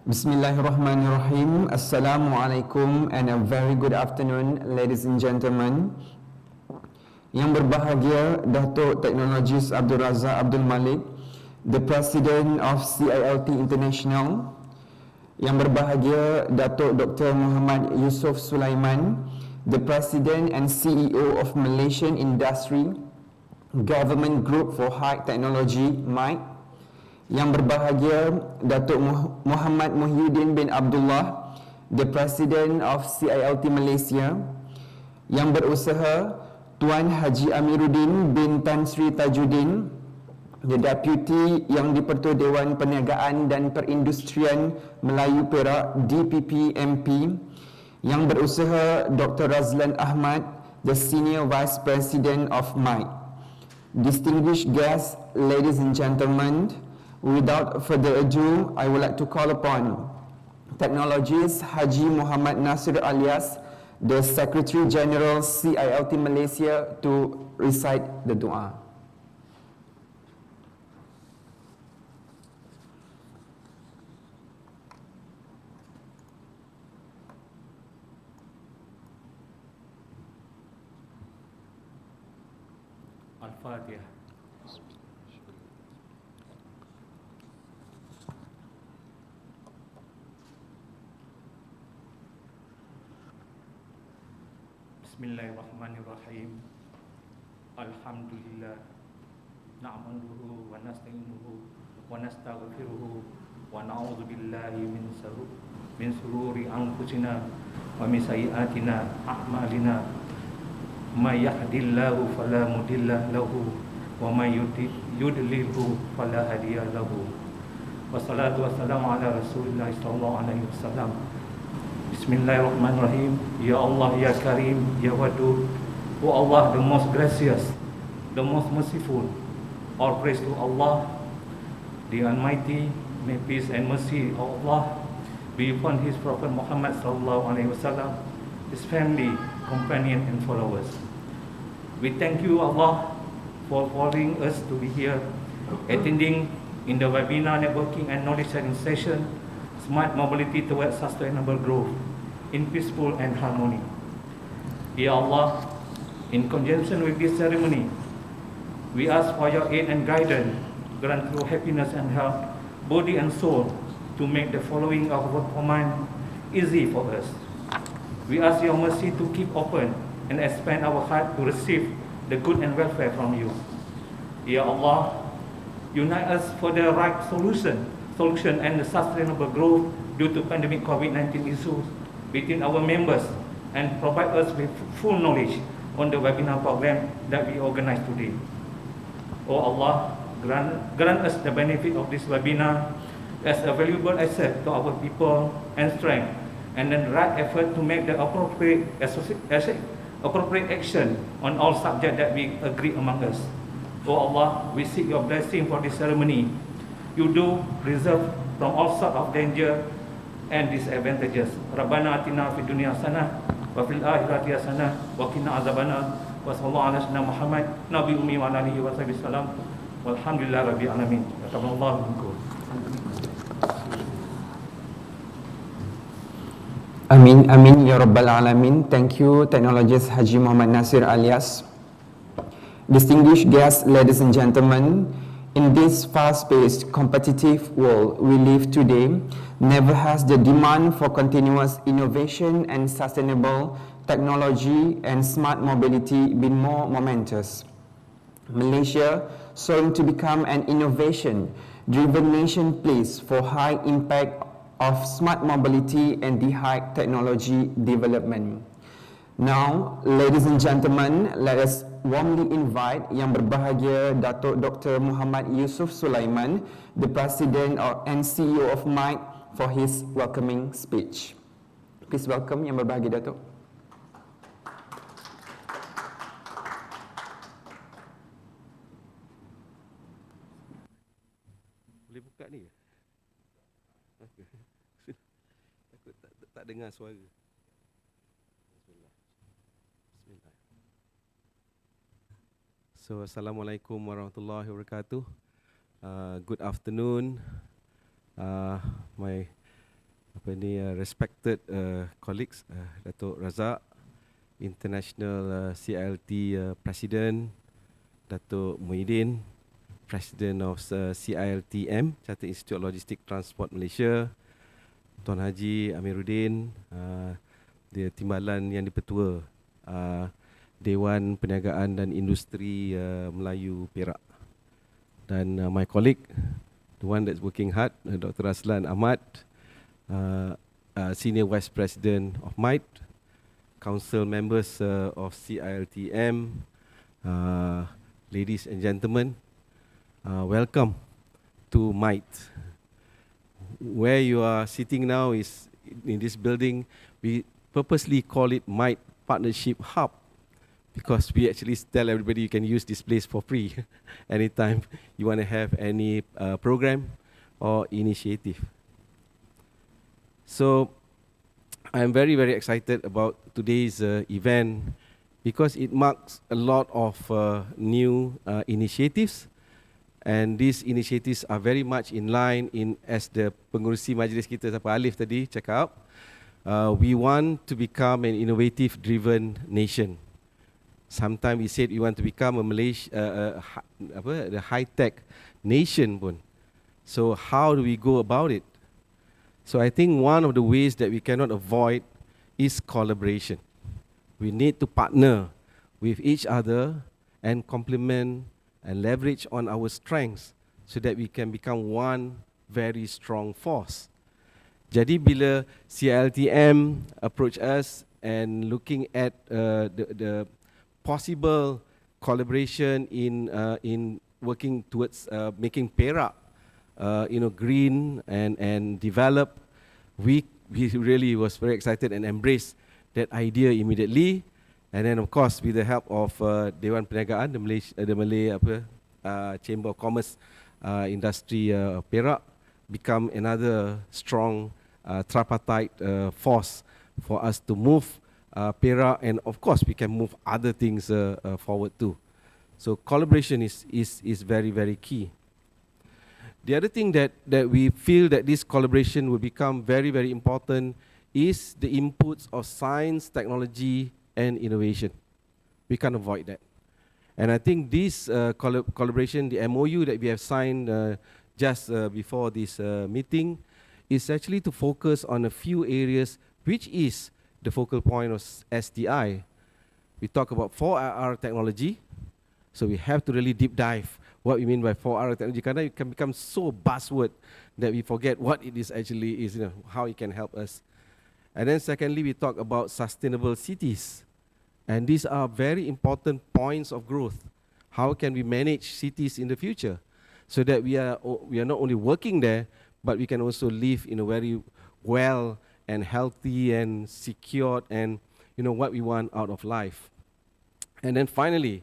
Bismillahirrahmanirrahim. Assalamualaikum and a very good afternoon, ladies and gentlemen. Yang berbahagia Datuk Technologist Abdul Razak Abdul Malik, the President of Clt International. Yang berbahagia Datuk Dr. Muhammad Yusof Sulaiman, the President and CEO of Malaysian Industry Government Group for High Technology, MIGT. Yang berbahagia Datuk Muhammad Muhyiddin bin Abdullah, the President of Clt Malaysia. Yang berusaha Tuan Haji Amiruddin bin Tan Sri Tajuddin, the Deputy Yang di-Pertua Dewan Perniagaan dan Perindustrian Melayu Perak, DPP MP. Yang berusaha Dr. Razlan Ahmad, the Senior Vice President of MIGT. Distinguished guests, ladies and gentlemen, without further ado, I would like to call upon Technologist Haji Muhammad Nasir Alias, the Secretary General Clt Malaysia, to recite the dua. Al-Fatihah. Bismillahirrahmanirrahim. Alhamdulillah. Na'maduhu wa nasta'inuhu wa nastaghfiruhu wa na'udzu billahi min sururi anfusina wa min sayyiatina a'malina. May yahdihillahu fala mudilla lahu wa may yudlilhu fala hadiya lahu. Wassalatu wassalamu ala Rasulillah sallallahu alaihi wasallam. Bismillahirrahmanirrahim. Ya Allah, Ya Karim, Ya Wadud. O Allah, the most gracious, the most merciful. All praise to Allah, the Almighty. May peace and mercy of Allah be upon His Prophet Muhammad sallallahu alaihi wasallam, his family, companion and followers. We thank you, Allah, for allowing us to be here, attending in the webinar networking and knowledge sharing session, Smart Mobility Towards Sustainable Growth in Peaceful and Harmony. Ya Allah, in conjunction with this ceremony, we ask for your aid and guidance, grant through happiness and health, body and soul, to make the following of our command easy for us. We ask your mercy to keep open and expand our heart to receive the good and welfare from you. Ya Allah, unite us for the right solution and the sustainable growth due to pandemic COVID-19 issues between our members, and provide us with full knowledge on the webinar program that we organize today. Oh Allah, grant us the benefit of this webinar as a valuable asset to our people and strength, and then right effort to make the appropriate action on all subjects that we agree among us. Oh Allah, we seek your blessing for this ceremony. You do reserve from all sorts of danger and disadvantages. Rabbana atina fid dunya hasanah wa fil akhirati hasanah wa qina azabannar. Wa sallallahu ala sayyidina Muhammad nabi ummi wa alihi wa sahbihi salam. Walhamdulillahi rabbil alamin. Taqabbalallahu minkum. Amin, amin, ya Rabbal Alamin. Thank you, Technologist Haji Muhammad Nasir Alias. Distinguished guests, ladies and gentlemen, in this fast-paced, competitive world we live today, never has the demand for continuous innovation and sustainable technology and smart mobility been more momentous. Malaysia, soaring to become an innovation-driven nation, place for high impact of smart mobility and the high technology development. Now, ladies and gentlemen, let us warmly invite Yang berbahagia Datuk Dr. Muhammad Yusof Sulaiman, the President and CEO of MIGT, for his welcoming speech. Please welcome Yang berbahagia Datuk. Boleh buka ni ke? Takut tak dengar suara. Bismillah. So, Assalamualaikum warahmatullahi wabarakatuh. Good afternoon, my respected colleagues, Datuk Razak, International CLT President, Datuk Muhyiddin, President of CILTM, Clt Institute of Logistic Transport Malaysia, Tuan Haji Amiruddin, dia timbalan yang dipertua Dewan Perniagaan dan Industri Melayu Perak, dan my colleague, the one that's working hard, Dr. Aslan Ahmad, Senior Vice President of MIT, Council members of CILTM, ladies and gentlemen, welcome to MIT. Where you are sitting now is in this building. We purposely call it MIT Partnership Hub because we actually tell everybody you can use this place for free anytime you want to have any program or initiative. So I'm very, very excited about today's event because it marks a lot of new initiatives, and these initiatives are very much in line as the pengurusi majlis kita siapa Alif tadi cakap, we want to become an innovative driven nation. Sometimes we said we want to become a the high-tech nation pun. So how do we go about it? So I think one of the ways that we cannot avoid is collaboration. We need to partner with each other and complement and leverage on our strengths so that we can become one very strong force. Jadi bila CILTM approach us and looking at the possible collaboration in working towards making Perak green and develop, we really was very excited and embraced that idea immediately. And then of course with the help of Dewan Perniagaan, the Malay Chamber of Commerce Industry Perak, become another strong tripartite force for us to move Perak, and of course we can move other things forward too. So collaboration is very, very key. The other thing that we feel that this collaboration will become very, very important is the inputs of science, technology, and innovation. We can't avoid that. And I think this collaboration, the MOU that we have signed just before this meeting, is actually to focus on a few areas, which is the focal point of STI. We talk about 4R technology, so we have to really deep dive what we mean by 4R technology, because it can become so buzzword that we forget what it is actually is, how it can help us. And then secondly, we talk about sustainable cities. And these are very important points of growth. How can we manage cities in the future so that we are not only working there, but we can also live in a very well and healthy and secured and what we want out of life. And then finally,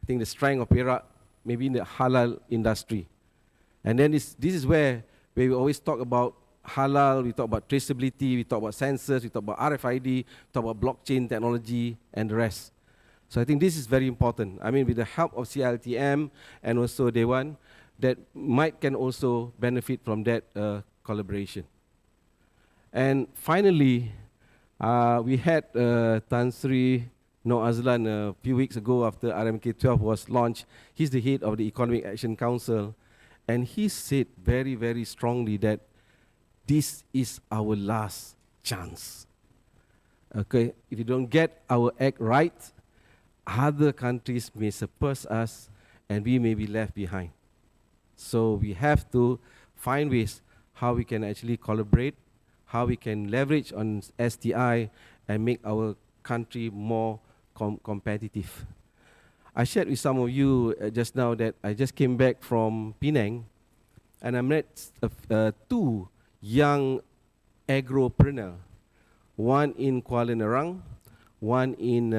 I think the strength of Perak maybe in the halal industry. And then this is where we always talk about halal, we talk about traceability, we talk about sensors, we talk about RFID, talk about blockchain technology and the rest. So I think this is very important. I mean, with the help of CILTM and also Dewan, that can also benefit from that collaboration. And finally, we had Tan Sri Noor Azlan a few weeks ago after RMK 12 was launched. He's the head of the Economic Action Council, and he said very, very strongly that this is our last chance. Okay, if you don't get our act right, other countries may surpass us and we may be left behind. So we have to find ways how we can actually collaborate, how we can leverage on STI and make our country more competitive. I shared with some of you just now that I just came back from Penang and I met two young agropreneur, one in Kuala Nerang, one in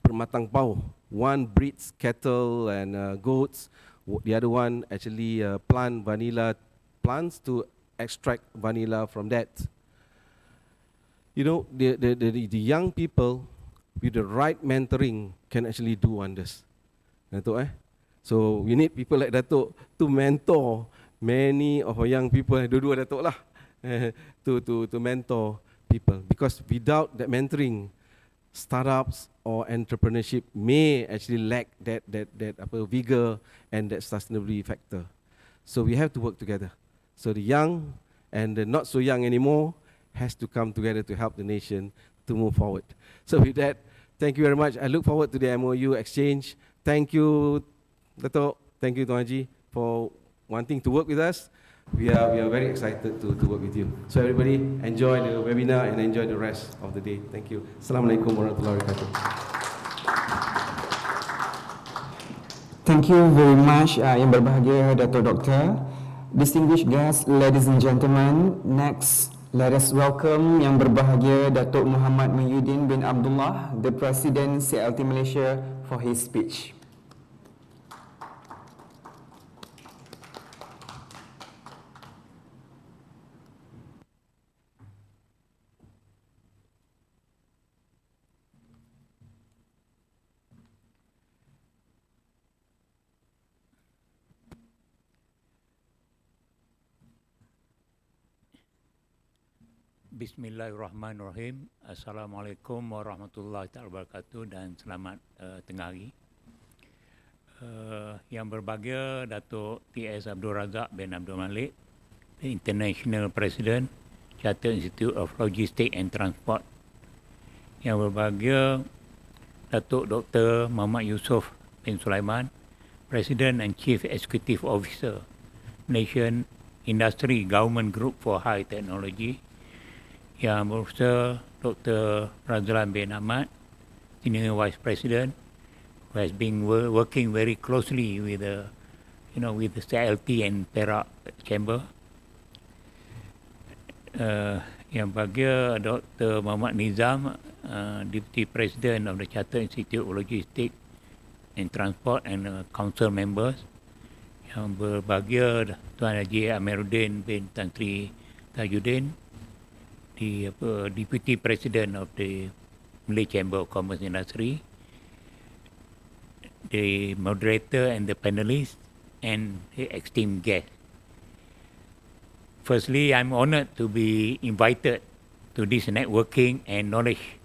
Permatang Pau. One breeds cattle and goats, the other one actually plant vanilla plants to extract vanilla from that. The young people with the right mentoring can actually do wonders. Datuk, So we need people like Datuk to mentor many of our young people. Dua-dua Datuk lah. to mentor people, because without that mentoring, startups or entrepreneurship may actually lack that vigor and that sustainability factor. So we have to work together. So the young and the not so young anymore has to come together to help the nation to move forward. So with that, thank you very much. I look forward to the MOU exchange. Thank you, Dato'. Thank you, Tuan Haji, for wanting to work with us. We are very excited to work with you. So everybody, enjoy the webinar and enjoy the rest of the day. Thank you. Assalamualaikum warahmatullahi wabarakatuh. Thank you very much, Yang Berbahagia Dato' Doktor. Distinguished guests, ladies and gentlemen, next let us welcome Yang Berbahagia Dato' Muhammad Muhyiddin bin Abdullah, the President Clt Malaysia, for his speech. Bismillahirrahmanirrahim. Assalamualaikum warahmatullahi wabarakatuh dan selamat tengah hari. Yang berbahagia Datuk T.S. Abdul Razak bin Abdul Malik, the International President, Clt Institute of Logistics and Transport. Yang berbahagia Datuk Dr. Muhammad Yusof bin Sulaiman, President and Chief Executive Officer, Malaysian Industry Government Group for High Technology. Yang berusaha Dr. Razlan bin Ahmad, Senior Vice President, who has been working very closely with the CLT and Perak Chamber. Yang bahagia Dr. Muhammad Nizam, Deputy President of the Clt Institute of Logistics and Transport and Council members. Yang berbahagia Tuan Haji Amiruddin bin Tan Sri Tajuddin, the Deputy President of the Malay Chamber of Commerce and Industry, the moderator and the panelists, and the esteemed guests. Firstly, I'm honored to be invited to this networking and knowledge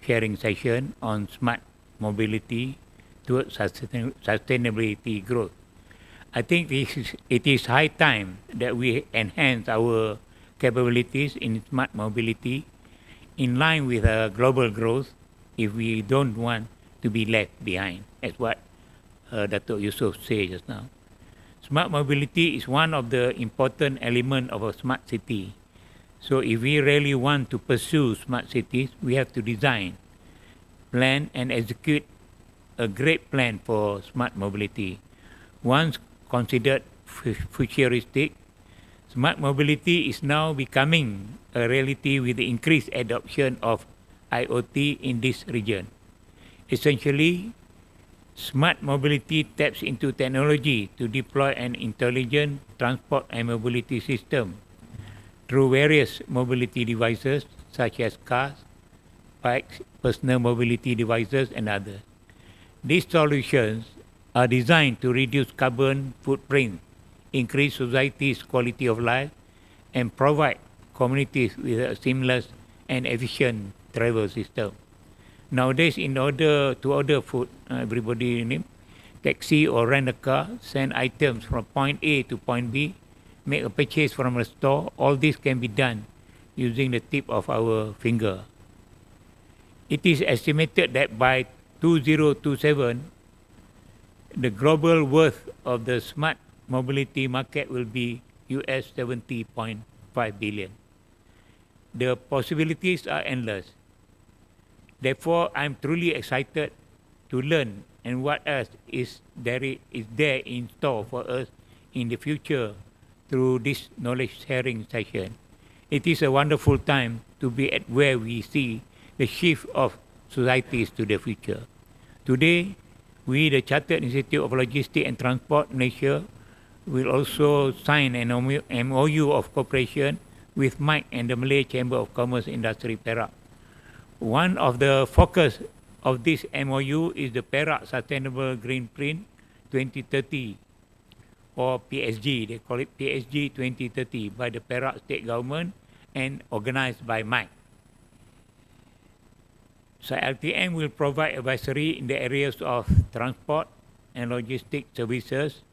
sharing session on smart mobility towards sustainability growth. I think it is high time that we enhance our capabilities in smart mobility in line with global growth if we don't want to be left behind, as what Dato' Yusof said just now. Smart mobility is one of the important elements of a smart city. So if we really want to pursue smart cities, we have to design, plan and execute a great plan for smart mobility. Once considered futuristic, smart mobility is now becoming a reality with the increased adoption of IoT in this region. Essentially, smart mobility taps into technology to deploy an intelligent transport and mobility system through various mobility devices such as cars, bikes, personal mobility devices, and others. These solutions are designed to reduce carbon footprint, increase society's quality of life, and provide communities with a seamless and efficient travel system. Nowadays, in order to order food, everybody name taxi or rent a car, send items from point A to point B, make a purchase from a store. All this can be done using the tip of our finger. It is estimated that by 2027, the global worth of the smart mobility market will be US 70.5 billion. The possibilities are endless. Therefore, I'm truly excited to learn and what else is there in store for us in the future through this knowledge sharing session. It is a wonderful time to be at where we see the shift of societies to the future. Today, we, the Chartered Institute of Logistics and Transport Malaysia, will also sign an MOU of cooperation with MIC and the Malay Chamber of Commerce Industry Perak. One of the focus of this MOU is the Perak Sustainable Green Print 2030, or PSG, they call it PSG 2030 by the Perak State Government and organized by Mike. CLTM will provide advisory in the areas of transport and logistic services,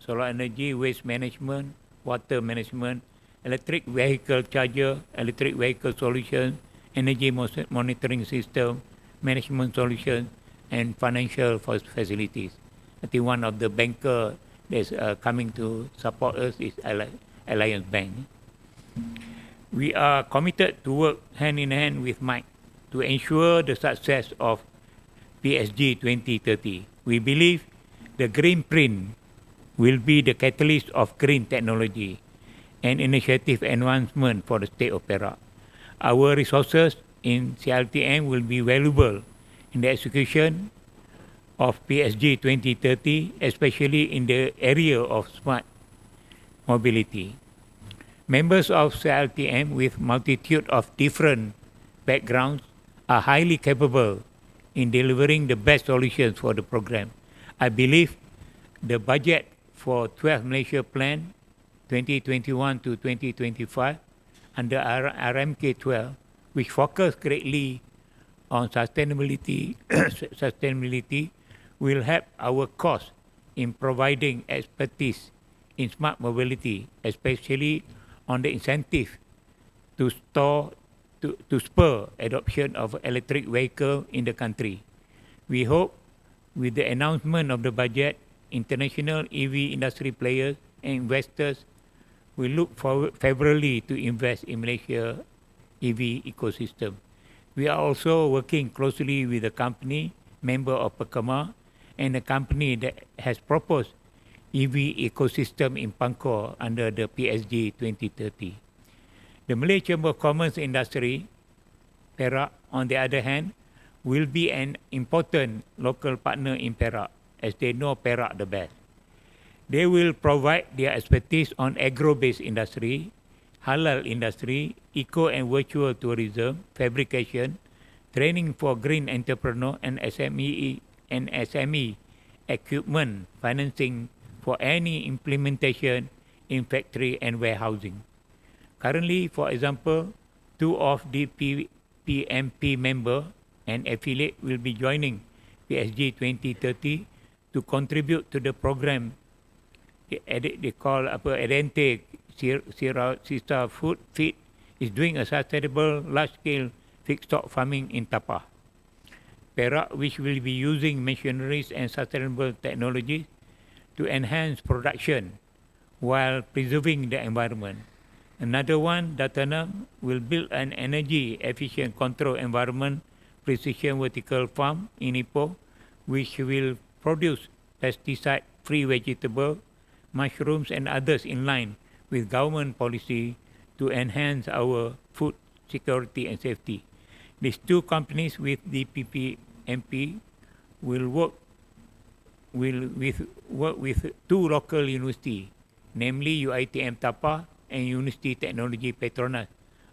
solar energy, waste management, water management, electric vehicle charger, electric vehicle solutions, energy monitoring system, management solutions, and financial facilities. I think one of the banker that's coming to support us is Alliance Bank. We are committed to work hand in hand with Mike to ensure the success of PSG 2030. We believe the green print will be the catalyst of green technology and initiative advancement for the state of Perak. Our resources in CLTM will be valuable in the execution of PSG 2030, especially in the area of smart mobility. Members of CLTM with multitude of different backgrounds are highly capable in delivering the best solutions for the program. I believe the budget for 12 Malaysia Plan 2021 to 2025 under RMK 12, which focus greatly on sustainability, will help our cause in providing expertise in smart mobility, especially on the incentive to spur adoption of electric vehicle in the country. We hope with the announcement of the budget, international EV industry players and investors will look forward favorably to invest in Malaysia EV ecosystem. We are also working closely with a company, member of PERCAMA, and a company that has proposed EV ecosystem in Pangkor under the PSG 2030. The Malay Chamber of Commerce Industry, Perak, on the other hand, will be an important local partner in Perak, as they know Perak the best. They will provide their expertise on agro-based industry, halal industry, eco and virtual tourism, fabrication, training for green entrepreneur and SME equipment financing for any implementation in factory and warehousing. Currently, for example, 2 of the PMP member and affiliate will be joining PSG 2030 to contribute to the program. They call Adente Sista Food Feed is doing a sustainable large-scale fixed stock farming in Tapah. Perak, which will be using machineries and sustainable technologies to enhance production while preserving the environment. Another one, Datanam, will build an energy-efficient control environment precision vertical farm in Ipoh, which will produce pesticide-free vegetable, mushrooms and others in line with government policy to enhance our food security and safety. These two companies with the PPMP will work with 2 local universities, namely UiTM Tapah and University Technology Petronas,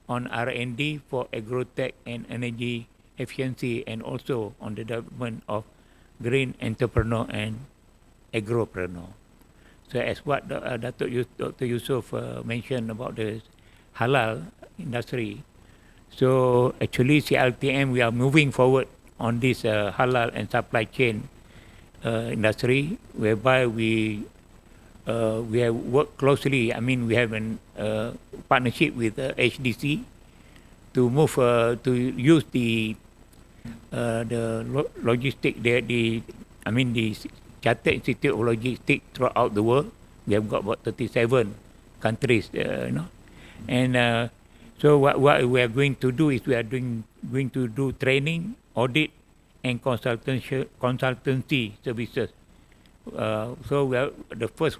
on R&D for agrotech and energy efficiency, and also on the development of green entrepreneur and agropreneur. So as what Dr. Yusof mentioned about the halal industry, so actually CLTM, we are moving forward on this halal and supply chain industry, whereby we have worked closely. I mean, we have a partnership with HDC to move to use the logistic, the Clt Institute of Logistics throughout the world. We have got about 37 countries, and so what we are going to do is we are going to do training, audit, and consultancy services. So the first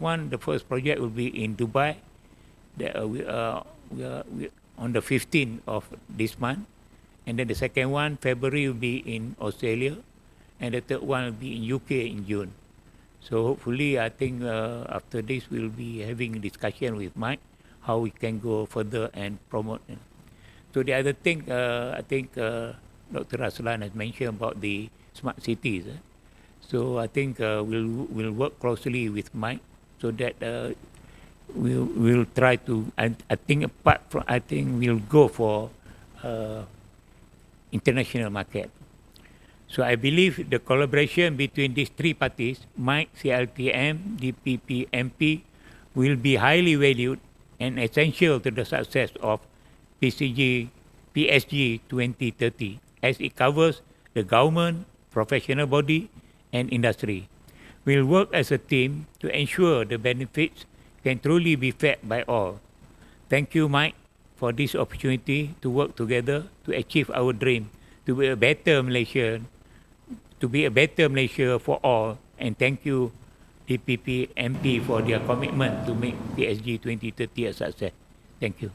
project will be in Dubai. We are on the 15th of this month, and then the second one, February, will be in Australia, and the third one will be in UK in June. So hopefully, I think after this we'll be having a discussion with Mike how we can go further and promote. So the other thing, I think Dr. Raslan has mentioned about the smart cities. So I think we'll work closely with Mike so that we'll try to. I think apart from, I think we'll go for international market. So I believe the collaboration between these three parties, MIC, CLTM, DPP, MP, will be highly valued and essential to the success of PSG 2030, as it covers the government, professional body, and industry. We'll work as a team to ensure the benefits can truly be fed by all. Thank you, Mike, for this opportunity to work together to achieve our dream, to be a better Malaysia, for all. And thank you, DPP MP, for their commitment to make PSG 2030 a success. Thank you.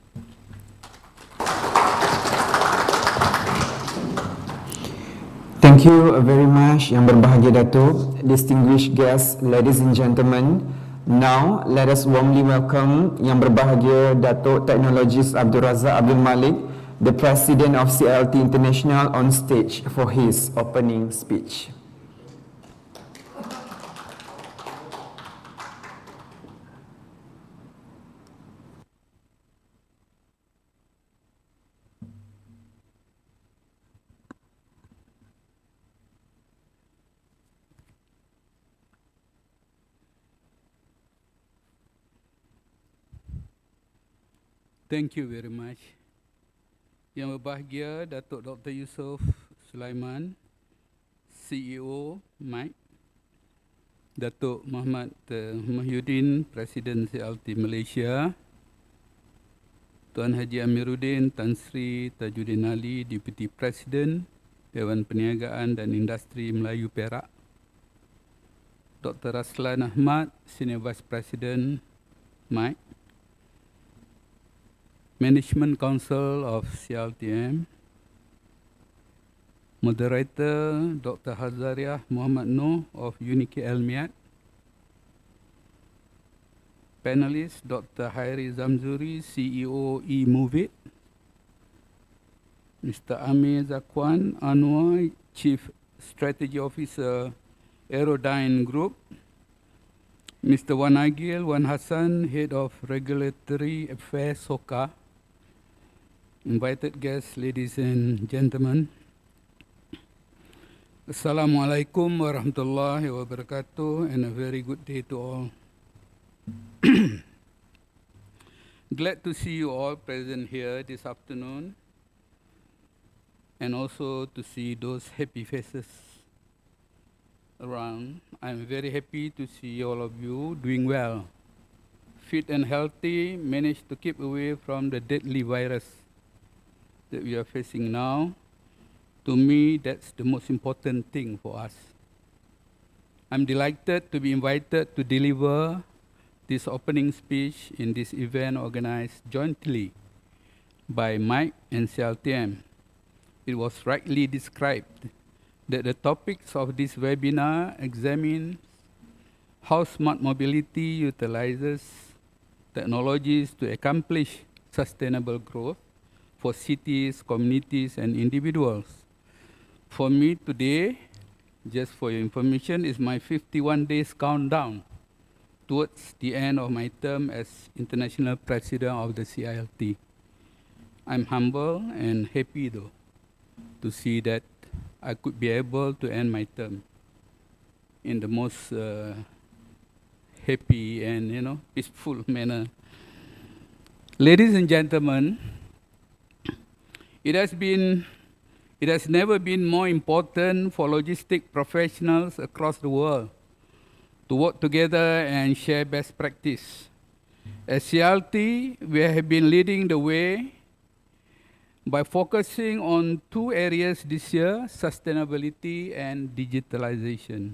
Thank you very much, Yang Berbahagia Datuk, distinguished guests, ladies and gentlemen. Now, let us warmly welcome Yang Berbahagia Datuk Technologist Abdul Razak Abdul Malik, the President of Clt International, on stage for his opening speech. Thank you very much. Yang berbahagia Datuk Dr. Yusof Sulaiman, CEO MIC, Datuk Muhammad Mahyudin, Presiden CLT Malaysia, Tuan Haji Amiruddin Tan Sri Tajuddin Ali, Deputy Presiden Dewan Perniagaan dan Industri Melayu Perak, Dr. Raslan Ahmad, Senior Vice President MIC, Management Council of CLTM, Moderator Dr. Hazariah Muhammad Noor of Uniki Almiat, Panelist Dr. Hairi Zamzuri, CEO eMoveit, Mr. Amir Zakwan Anwar, Chief Strategy Officer Aerodyne Group, Mr. Wan Agil Wan Hassan, Head of Regulatory Affairs SOCA, invited guests, ladies and gentlemen. Assalamualaikum warahmatullahi wabarakatuh, and a very good day to all. Glad to see you all present here this afternoon, and also to see those happy faces around. I'm very happy to see all of you doing well, fit and healthy, managed to keep away from the deadly virus that we are facing now. To me, that's the most important thing for us. I'm delighted to be invited to deliver this opening speech in this event organized jointly by MIC and CLTM. It was rightly described that the topics of this webinar examine how smart mobility utilizes technologies to accomplish sustainable growth for cities, communities, and individuals. For me today, just for your information, is my 51 days countdown towards the end of my term as International President of the CILT. I'm humble and happy though to see that I could be able to end my term in the most happy and peaceful manner. Ladies and gentlemen, it has never been more important for logistic professionals across the world to work together and share best practice. As CLT, we have been leading the way by focusing on two areas this year: sustainability and digitalization.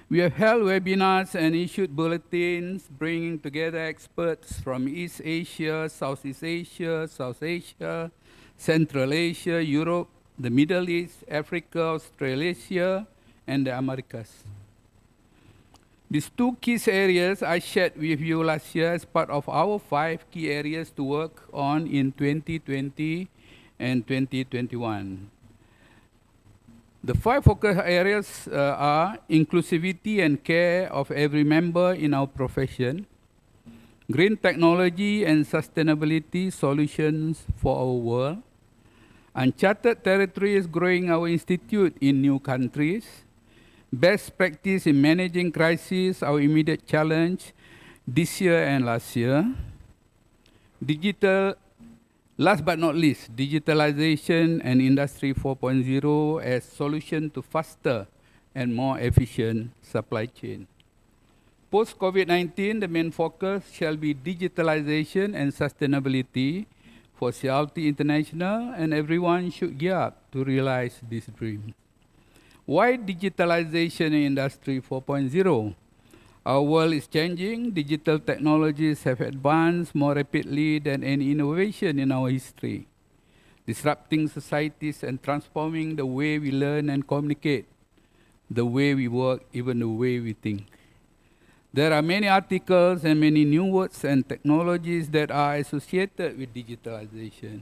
We have held webinars and issued bulletins bringing together experts from East Asia, Southeast Asia, South Asia, Central Asia, Europe, the Middle East, Africa, Australasia, and the Americas. These two key areas I shared with you last year as part of our 5 key areas to work on in 2020 and 2021. The 5 focus areas are inclusivity and care of every member in our profession, green technology and sustainability solutions for our world, uncharted territories growing our institute in new countries, best practice in managing crises, our immediate challenge this year and last year, last but not least, digitalization and Industry 4.0 as solution to faster and more efficient supply chain. Post-COVID-19, the main focus shall be digitalization and sustainability for Clt International, and everyone should gear up to realize this dream. Why digitalization in Industry 4.0? Our world is changing. Digital technologies have advanced more rapidly than any innovation in our history, disrupting societies and transforming the way we learn and communicate, the way we work, even the way we think. There are many articles and many new words and technologies that are associated with digitalization.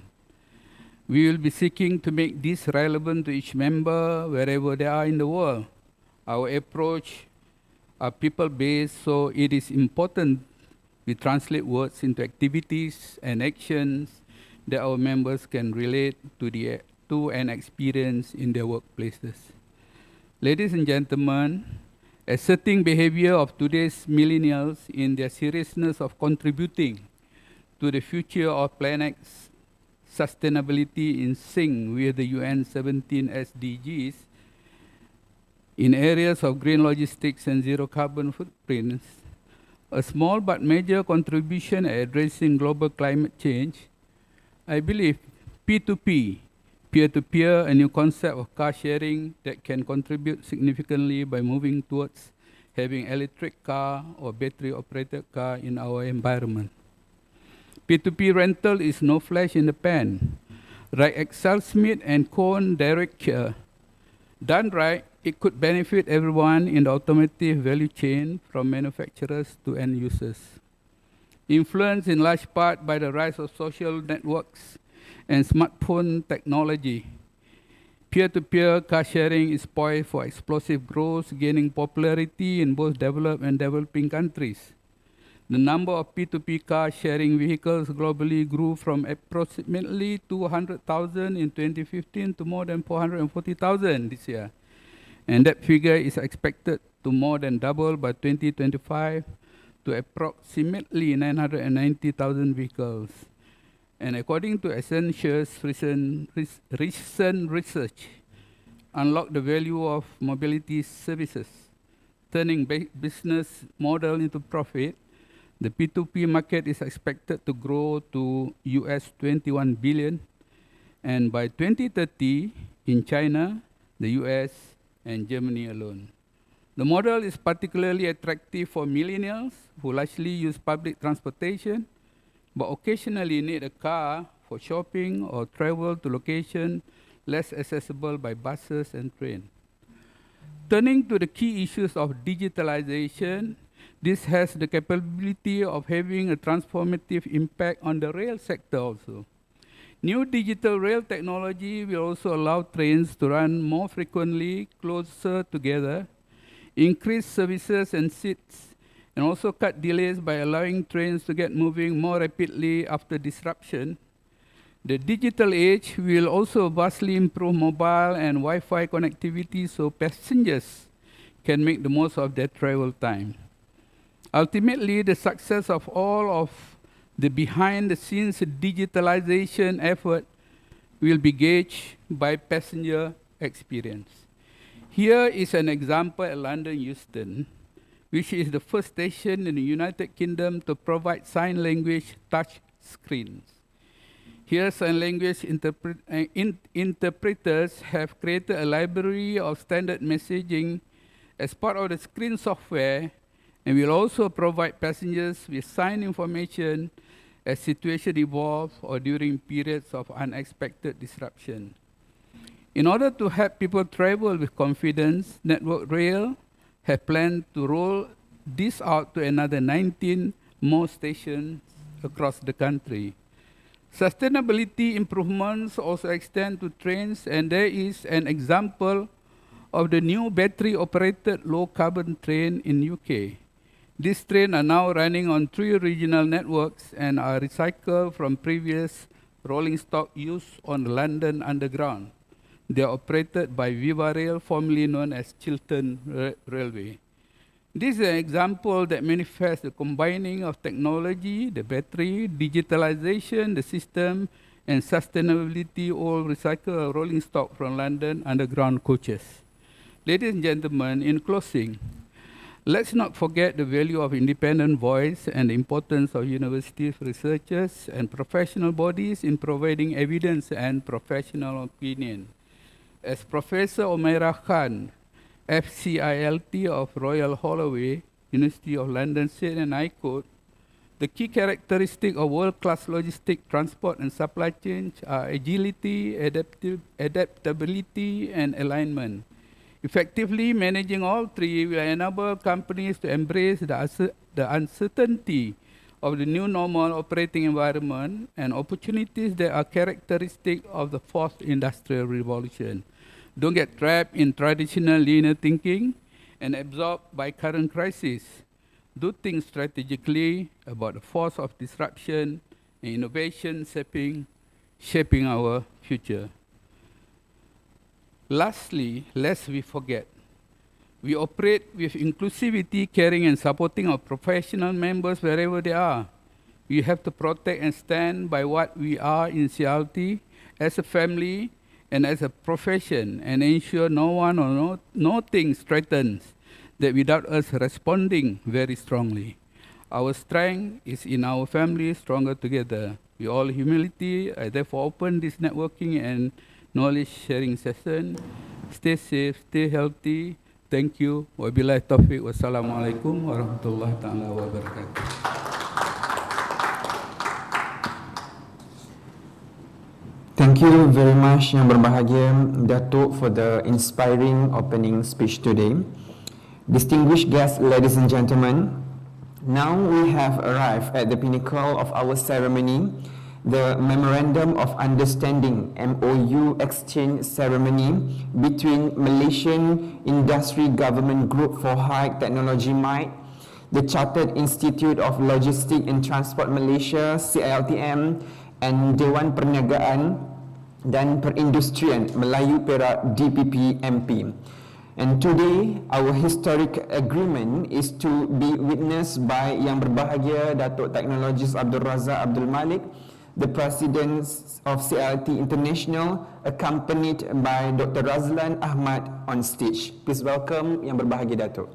We will be seeking to make this relevant to each member wherever they are in the world. Our approach are people-based, so it is important we translate words into activities and actions that our members can relate to and experience in their workplaces. Ladies and gentlemen, asserting behavior of today's millennials in their seriousness of contributing to the future of planet's sustainability in sync with the UN 17 SDGs in areas of green logistics and zero carbon footprints, a small but major contribution at addressing global climate change, I believe P2P, peer-to-peer, a new concept of car sharing that can contribute significantly by moving towards having electric car or battery-operated car in our environment. P2P rental is no flash in the pan. Like Excel Smith and Cohn director, done right, it could benefit everyone in the automotive value chain from manufacturers to end users. Influenced in large part by the rise of social networks and smartphone technology, peer-to-peer car sharing is poised for explosive growth, gaining popularity in both developed and developing countries. The number of P2P car sharing vehicles globally grew from approximately 200,000 in 2015 to more than 440,000 this year. And that figure is expected to more than double by 2025 to approximately 990,000 vehicles. And according to Accenture's recent research, unlock the value of mobility services, turning business model into profit, the P2P market is expected to grow to US 21 billion, and by 2030 in China, the US, and Germany alone. The model is particularly attractive for millennials who largely use public transportation, but occasionally need a car for shopping or travel to locations less accessible by buses and trains. Turning to the key issues of digitalization, this has the capability of having a transformative impact on the rail sector also. New digital rail technology will also allow trains to run more frequently, closer together, increase services and seats, and also cut delays by allowing trains to get moving more rapidly after disruption. The digital age will also vastly improve mobile and Wi-Fi connectivity so passengers can make the most of their travel time. Ultimately, the success of all of the behind-the-scenes digitalization effort will be gauged by passenger experience. Here is an example at London Euston, which is the first station in the United Kingdom to provide sign language touch screens. Here, sign language interpreters have created a library of standard messaging as part of the screen software, and will also provide passengers with sign information as situations evolve or during periods of unexpected disruption. In order to help people travel with confidence, Network Rail have planned to roll this out to another 19 more stations across the country. Sustainability improvements also extend to trains, and there is an example of the new battery-operated low-carbon train in UK. These trains are now running on 3 regional networks and are recycled from previous rolling stock used on the London Underground. They are operated by Viva Rail, formerly known as Chiltern Railway. This is an example that manifests the combining of technology, the battery, digitalization, the system, and sustainability, all recycle rolling stock from London Underground coaches. Ladies and gentlemen, in closing, let's not forget the value of independent voice and the importance of universities, researchers, and professional bodies in providing evidence and professional opinion. As Professor Omaira Khan, FCILT of Royal Holloway, University of London said, and I quote, "The key characteristic of world-class logistic transport and supply chains are agility, adaptability, and alignment. Effectively managing all three will enable companies to embrace the uncertainty of the new normal operating environment and opportunities that are characteristic of the fourth industrial revolution. Don't get trapped in traditional linear thinking and absorbed by current crisis. Do things strategically about the force of disruption and innovation shaping our future." Lastly, lest we forget, we operate with inclusivity, caring, and supporting our professional members wherever they are. We have to protect and stand by what we are in CLT as a family and as a profession, and ensure no one or nothing threatens that without us responding very strongly. Our strength is in our family, stronger together. With all humility, I therefore open this networking and knowledge sharing session. Stay safe, stay healthy. Thank you. Wabillahi taufiq. Wassalamualaikum warahmatullahi taala wabarakatuh. Thank you very much Yang Berbahagia Datuk for the inspiring opening speech today. Distinguished guests, ladies and gentlemen, now we have arrived at the pinnacle of our ceremony, the Memorandum of Understanding MOU exchange ceremony between Malaysian Industry Government Group for High Technology MITE, the Chartered Institute of Logistics and Transport Malaysia CILTM, and Dewan Perniagaan dan Perindustrian Melayu Perak DPP MP. And today, our historic agreement is to be witnessed by Yang Berbahagia Datuk Technologist Abdul Razak Abdul Malik, the President of Clt International, accompanied by Dr. Razlan Ahmad on stage. Please welcome Yang Berbahagia Datuk.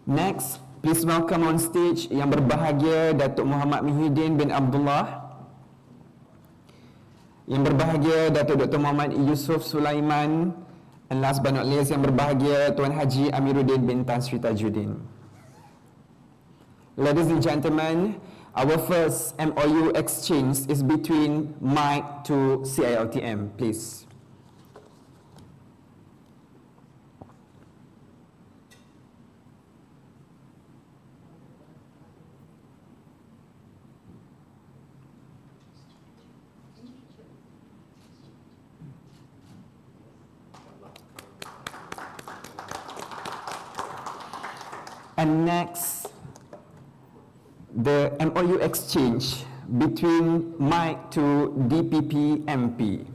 Next, please welcome on stage Yang Berbahagia Datuk Muhammad Muhyiddin bin Abdullah. Yang Berbahagia Datuk Dr. Muhammad Yusuf Sulaiman. And last but not least, Yang Berbahagia Tuan Haji Amiruddin bin Tan Sri Tajuddin. Ladies and gentlemen, our first MOU exchange is between MITE to CILTM, please. And next, the MOU exchange between MITE to DPP MP.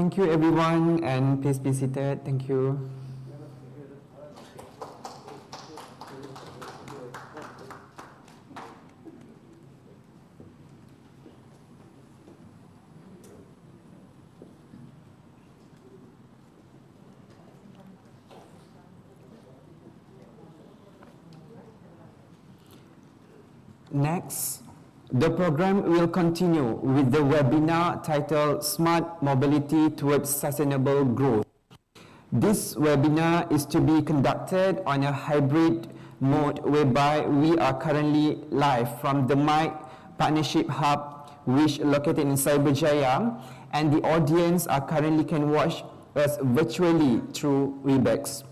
Thank you everyone, and please be seated. Thank you. Next, the program will continue with the webinar titled Smart Mobility Towards Sustainable Growth. This webinar is to be conducted on a hybrid mode whereby we are currently live from the MIC Partnership Hub, which located in Cyberjaya, and the audience are currently can watch us virtually through Webex.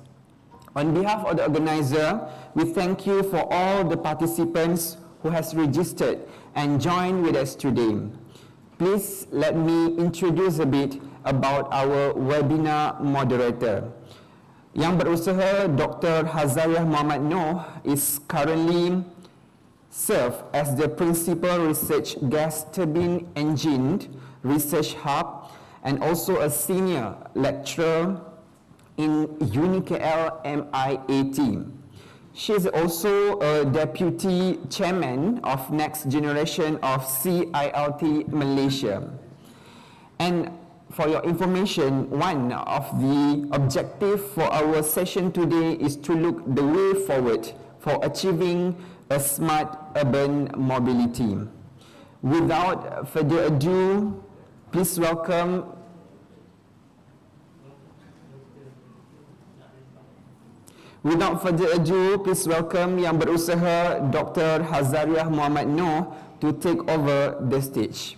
On behalf of the organizer, we thank you for all the participants who has registered and joined with us today. Please let me introduce a bit about our webinar moderator. Yang berusaha Dr. Hazariah Muhammad Noh is currently serve as the Principal Research Gas Turbine Engine Research Hub and also a Senior Lecturer in UniKL MIA team. She is also a Deputy Chairman of Next Generation of Clt Malaysia. And for your information, one of the objectives for our session today is to look the way forward for achieving a smart urban mobility. Without further ado, please welcome Yang Berusaha Dr. Hazariah Muhammad Noh to take over the stage.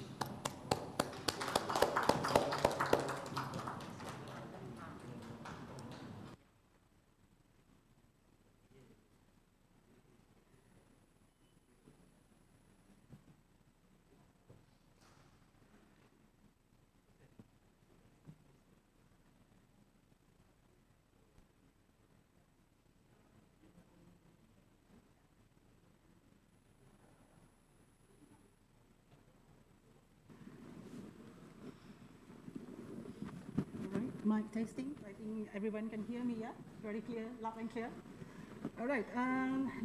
Mic testing. I think everyone can hear me, yeah? Very clear, loud and clear. All right.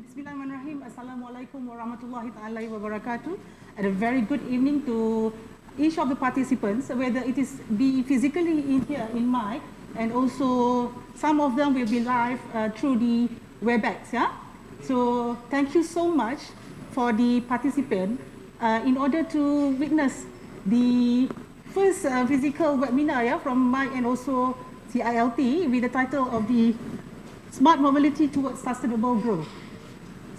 Bismillahirrahmanirrahim. Assalamualaikum warahmatullahi ta'ala wabarakatuh. And a very good evening to each of the participants, whether it is be physically in here in mic, and also some of them will be live through the WebEx, yeah? So thank you so much for the participant in order to witness the first physical webinar, yeah, from MIC and also CILT with the title of the Smart Mobility Towards Sustainable Growth.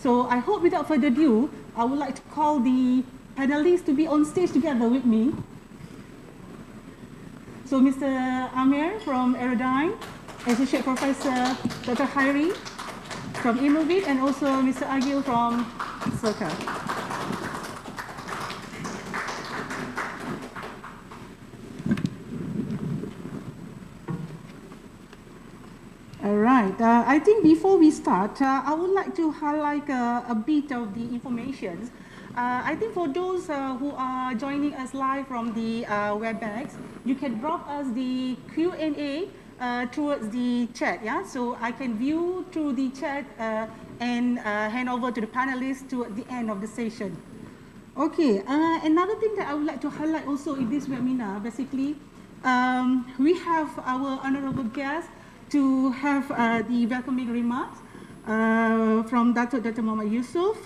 So I hope without further ado, I would like to call the panelists to be on stage together with me. So Mr. Amir from Aerodyne, Associate Professor Dr. Khairi from Innovate, and also Mr. Agil from Circa. All right. I think before we start, I would like to highlight a bit of the information. I think for those who are joining us live from the WebEx, you can drop us the Q&A towards the chat, yeah? So I can view through the chat and hand over to the panelists toward the end of the session. Okay, another thing that I would like to highlight also in this webinar, basically, we have our honorable guest to have the welcoming remarks from Dr. Muhammad Yusuf.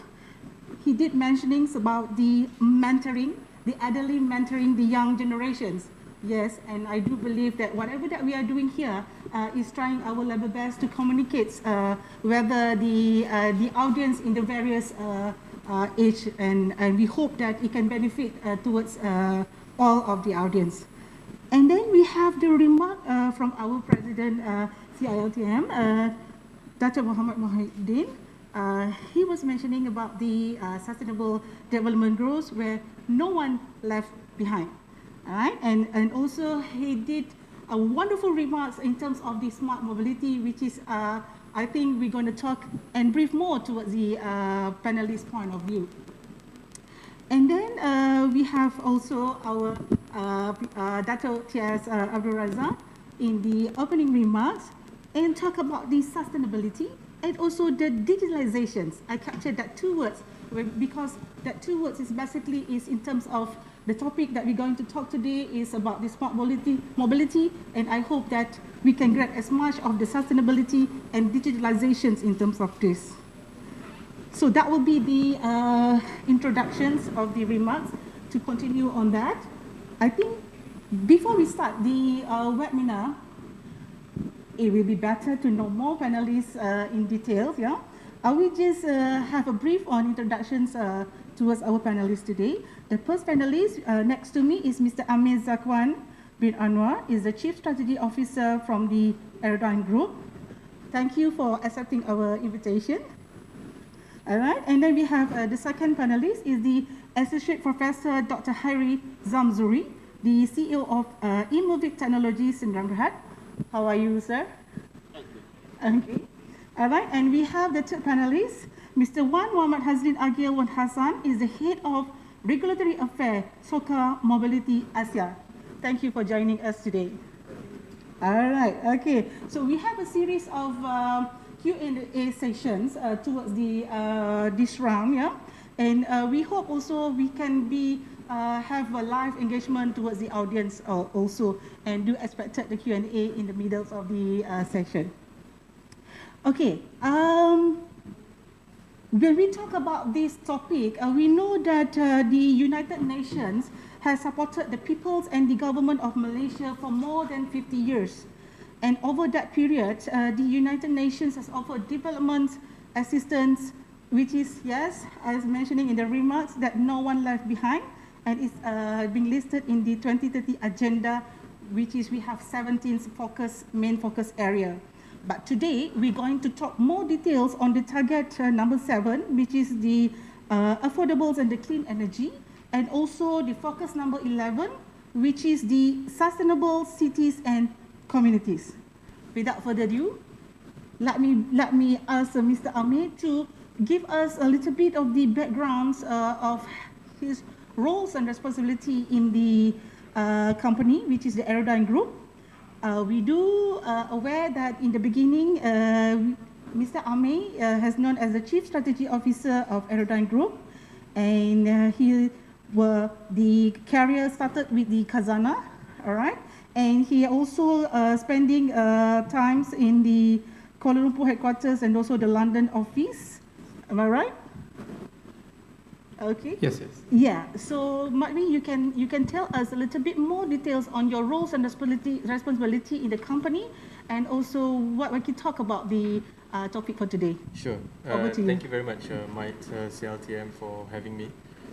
He did mentionings about the mentoring, the elderly mentoring the young generations. Yes, and I do believe that whatever that we are doing here is trying our level best to communicate whether the audience in the various age, and we hope that it can benefit towards all of the audience. And then we have the remark from our president, CILTM, Dr. Muhammad Muhyiddin. He was mentioning about the sustainable development goals where no one left behind. All right? And also he did a wonderful remarks in terms of the smart mobility, which is, I think we're going to talk and brief more towards the panelist point of view. And then we have also our Dato' T.S. Abdul Razak in the opening remarks and talk about the sustainability and also the digitalizations. I captured that two words because that two words is basically is in terms of the topic that we're going to talk today is about the smart mobility, and I hope that we can grab as much of the sustainability and digitalizations in terms of this. So that will be the introductions of the remarks. To continue on that, I think before we start the webinar, it will be better to know more panelists in details. Yeah, I will just have a brief on introductions towards our panelists today. The first panelist next to me is Mr. Amir Zakwan bin Anwar, is the Chief Strategy Officer from the Aerodyne Group. Thank you for accepting our invitation. All right, and then we have the second panelist is the Associate Professor Dr. Hairi Zamzuri, the CEO of Innovic Technologies in Berhad. How are you, sir? Okay. All right, and we have the third panelist, Mr. Wan Muhammad Hazrin Agil Wan Hassan, is the Head of Regulatory Affairs, Soka Mobility Asia. Thank you for joining us today. All right, okay. So we have a series of Q&A sessions towards the this round, yeah. And we hope also we can be have a live engagement towards the audience also, and do expect the Q&A in the middle of the session. Okay. When we talk about this topic, we know that the United Nations has supported the peoples and the government of Malaysia for more than 50 years. And over that period, the United Nations has offered development assistance, which is, yes, as mentioning in the remarks, that no one left behind, and it's being listed in the 2030 agenda, which is we have 17 main focus area. But today, we're going to talk more details on the target number 7, which is the affordables and the clean energy, and also the focus number 11, which is the sustainable cities and communities. Without further ado, let me ask Mr. Amir to give us a little bit of the backgrounds of his roles and responsibility in the company, which is the Aerodyne Group. We do aware that in the beginning, Mr. Amir has known as the Chief Strategy Officer of Aerodyne Group, and the career started with the Khazanah, all right? And he also spending times in the Kuala Lumpur headquarters and also the London office. Am I right? Okay. Yes. Yeah. So maybe you can tell us a little bit more details on your roles and responsibility in the company, and also what we can talk about the topic for today. Sure. Over to you. Thank you very much, Mike, CLTM, for having me.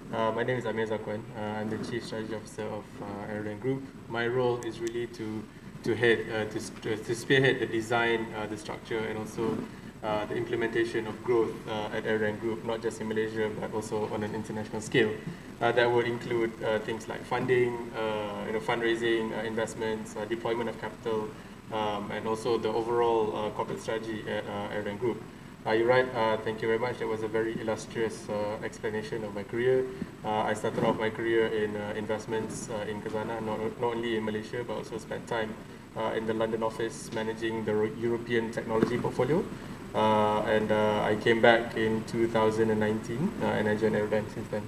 My name is Amir Zakwan. I'm the Chief Strategy Officer of Aerodyne Group. My role is really to spearhead the design, the structure, and also the implementation of growth at Aerodyne Group, not just in Malaysia, but also on an international scale. That would include things like funding, fundraising, investments, deployment of capital, and also the overall corporate strategy at Aerodyne Group. You're right, thank you very much. That was a very illustrious explanation of my career. I started off my career in investments in Khazanah, not only in Malaysia, but also spent time in the London office managing the European technology portfolio. And I came back in 2019, and I joined Aerodyne since then.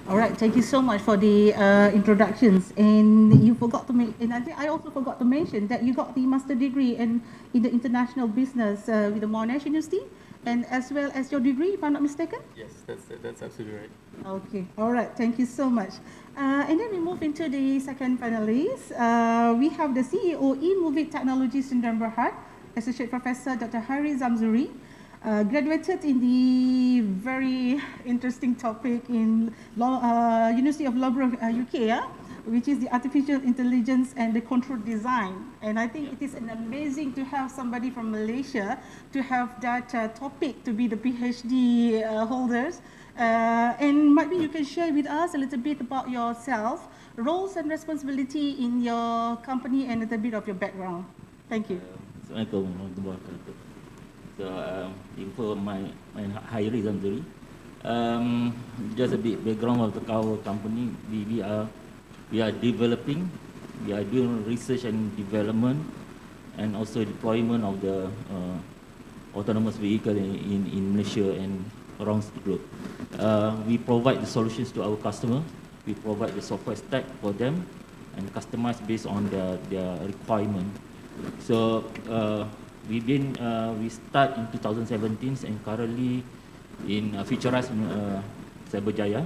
All right, thank you so much for the introductions. And you forgot to and I think I also forgot to mention that you got the master degree in the international business with the Monash University, and as well as your degree, if I'm not mistaken. Yes, that's absolutely right. Okay, all right, thank you so much. And then we move into the second panelist. We have the CEO Innovic Technologies in Berhad, Associate Professor Dr. Hairi Zamzuri. Graduated in the very interesting topic in University of Loughborough, UK, which is the Artificial Intelligence and the Control Design. And I think it is amazing to have somebody from Malaysia to have that topic to be the PhD holders. And maybe you can share with us a little bit about yourself, roles and responsibility in your company, and a little bit of your background. Thank you. Assalamualaikum warahmatullahi wabarakatuh. So, info my Hairi Zamzuri. Just a bit background of our company. We are we are developing, we are doing research and development, and also deployment of the autonomous vehicle in Malaysia and around the globe. We provide the solutions to our customer. We provide the software stack for them and customize based on their requirement. So we start in 2017 and currently in Futurized Cyberjaya.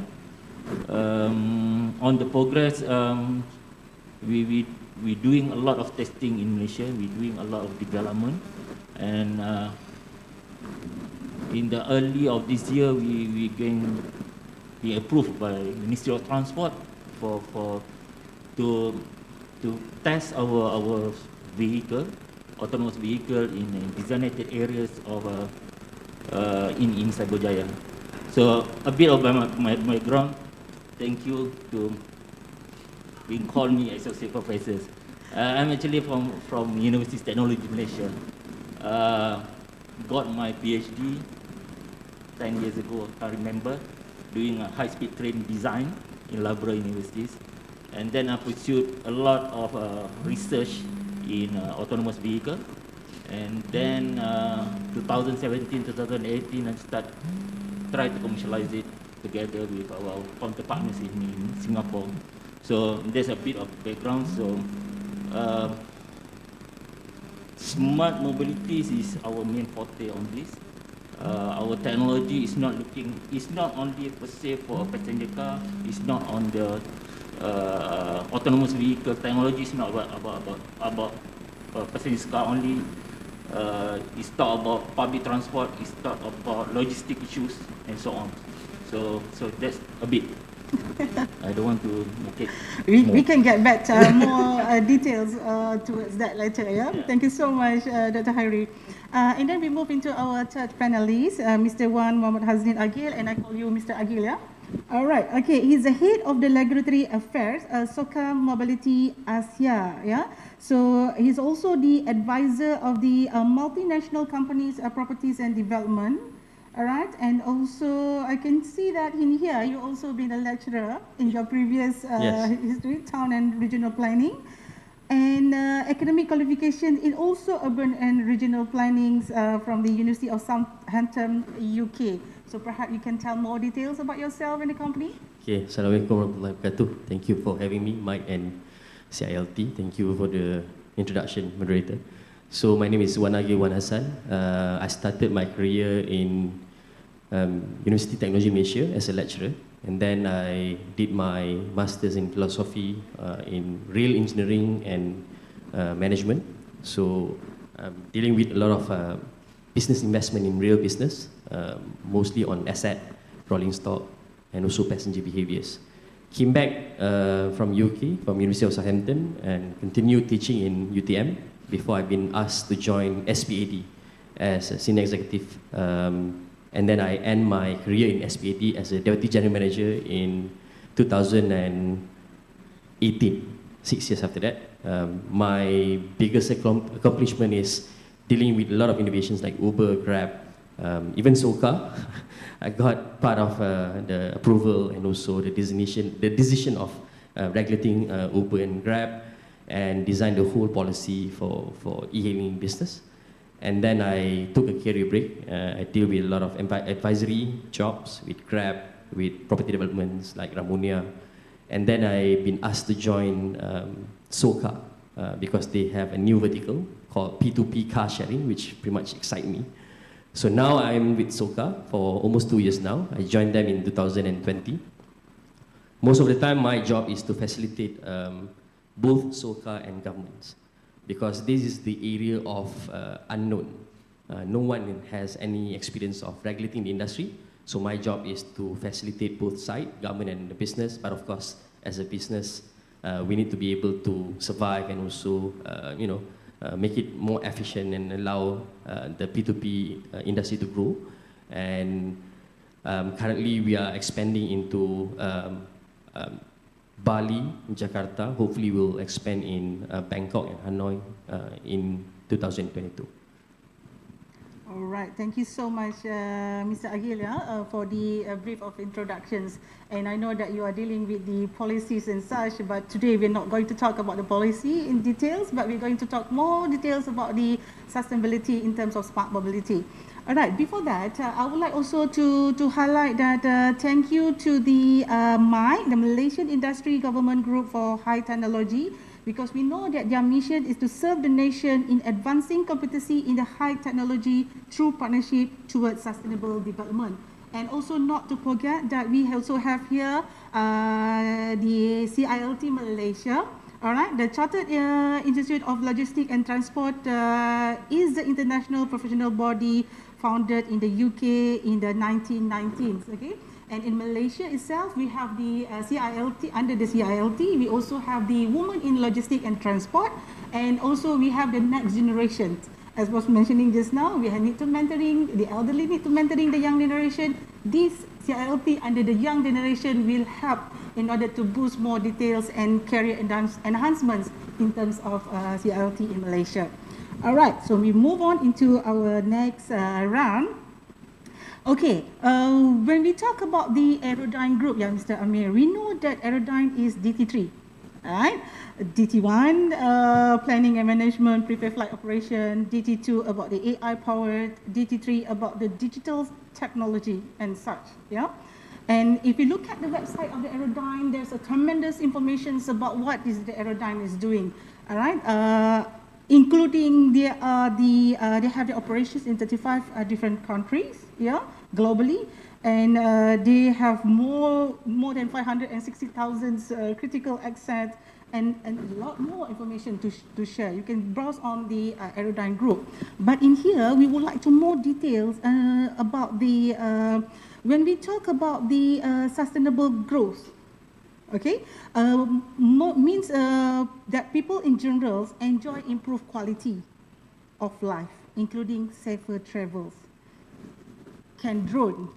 On the progress, we doing a lot of testing in Malaysia. We doing a lot of development, and in the early of this year, we going be approved by Ministry of Transport to test our vehicle, autonomous vehicle in designated areas of in Cyberjaya. So a bit of my background. Thank you to being called me associate professors. I'm actually from University of Technology Malaysia. Got my PhD 10 years ago, I remember, doing a high-speed train design in Labrador universities. And then I pursued a lot of research in autonomous vehicle. And then 2017, 2018, I try to commercialize it together with our counterpartners in Singapore. So there's a bit of background. So smart mobility is our main forte on this. Our technology is not only per se for a passenger car. It's not on the autonomous vehicle technology. Is not about passenger car only. It's not about public transport. It's not about logistic issues and so on. So that's a bit. I don't want to make it we can get back more details towards that later. Yeah? Thank you so much, Dr. Hairi. And then we move into our third panelist, Mr. Wan Muhammad Haznil Agil, and I call you Mr. Agil. Yeah. All right. Okay. He's the head of the Regulatory Affairs, SOCA Mobility Asia. Yeah. So he's also the advisor of the multinational companies, properties and development. All right, and also I can see that in here you also been a lecturer in your previous history, town and regional planning, and academic qualification in also urban and regional plannings from the University of Southampton, UK. So perhaps you can tell more details about yourself and the company. Okay, Assalamualaikum warahmatullahi wabarakatuh. Thank you for having me, Mike and CILT. Thank you for the introduction, moderator. So my name is Wan Agil Wan Hassan. I started my career in University of Technology Malaysia as a lecturer, and then I did my masters in philosophy in rail engineering and management. So I'm dealing with a lot of business investment in rail business, mostly on asset, rolling stock, and also passenger behaviors. Came back from UK, from University of Southampton, and continued teaching in UTM before I've been asked to join SPAD as a senior executive. And then I end my career in SPAD as a deputy general manager in 2018, 6 years after that. My biggest accomplishment is dealing with a lot of innovations like Uber, Grab, even SOCA. I got part of the approval and also the decision of regulating Uber and Grab, and designed the whole policy for e-hailing business. And then I took a career break. I deal with a lot of advisory jobs with Grab, with property developments like Ramonia. And then I've been asked to join SOCA because they have a new vertical called P2P car sharing, which pretty much excites me. So now I'm with SOCA for almost 2 years now. I joined them in 2020. Most of the time, my job is to facilitate both SOCA and governments, because this is the area of unknown. No one has any experience of regulating the industry, so my job is to facilitate both sides, government and the business. But of course, as a business, we need to be able to survive and also, make it more efficient and allow the P2P industry to grow. And currently, we are expanding into Bali, Jakarta. Hopefully we'll expand in Bangkok and Hanoi in 2022. All right, thank you so much, Mr. Aguilar, for the brief of introductions. And I know that you are dealing with the policies and such, but today we're not going to talk about the policy in details, but we're going to talk more details about the sustainability in terms of smart mobility. All right, before that, I would like also to highlight that thank you to the MIGE, the Malaysian Industry Government Group for High Technology, because we know that their mission is to serve the nation in advancing competency in the high technology through partnership towards sustainable development. And also not to forget that we also have here the Clt Malaysia. All right, the Chartered Institute of Logistics and Transport is the international professional body founded in the UK in the 1990s. Okay. And in Malaysia itself, we have the CILT, under the CILT, we also have the Women in Logistics and Transport, and also we have the next generation. As was mentioning just now, we need to mentoring, the elderly need to mentoring the young generation. This CILT under the young generation will help in order to boost more details and career enhancements in terms of CILT in Malaysia. All right, so we move on into our next round. Okay, when we talk about the Aerodyne group, yeah, Mr. Amir, we know that Aerodyne is DT3, right? DT1, planning and management, prepared flight operation, DT2 about the AI powered, DT3 about the digital technology and such, yeah? And if you look at the website of the Aerodyne, there's a tremendous information about what is the Aerodyne is doing, all right? Including they have the operations in 35 different countries, yeah, globally, and they have more than 560,000 critical assets and a lot more information to share. You can browse on the Aerodyne group. But in here, we would like to more details about the when we talk about the sustainable growth. Okay, means that people in general enjoy improved quality of life, including safer travels. Can drone,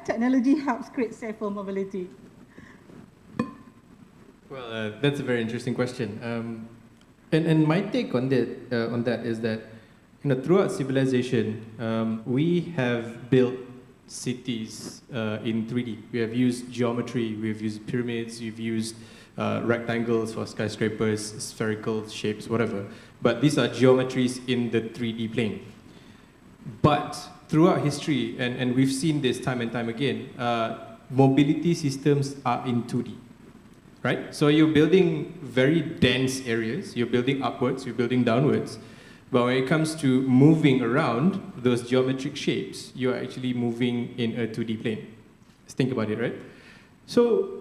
technology helps create safer mobility? Well, that's a very interesting question. And my take on that is that, throughout civilization, we have built cities in 3D. We have used geometry, we have used pyramids, we've used rectangles for skyscrapers, spherical shapes, whatever. But these are geometries in the 3D plane. But throughout history, and we've seen this time and time again, mobility systems are in 2D, right? So you're building very dense areas, you're building upwards, you're building downwards, but when it comes to moving around those geometric shapes, you're actually moving in a 2D plane. Let's think about it, right? So,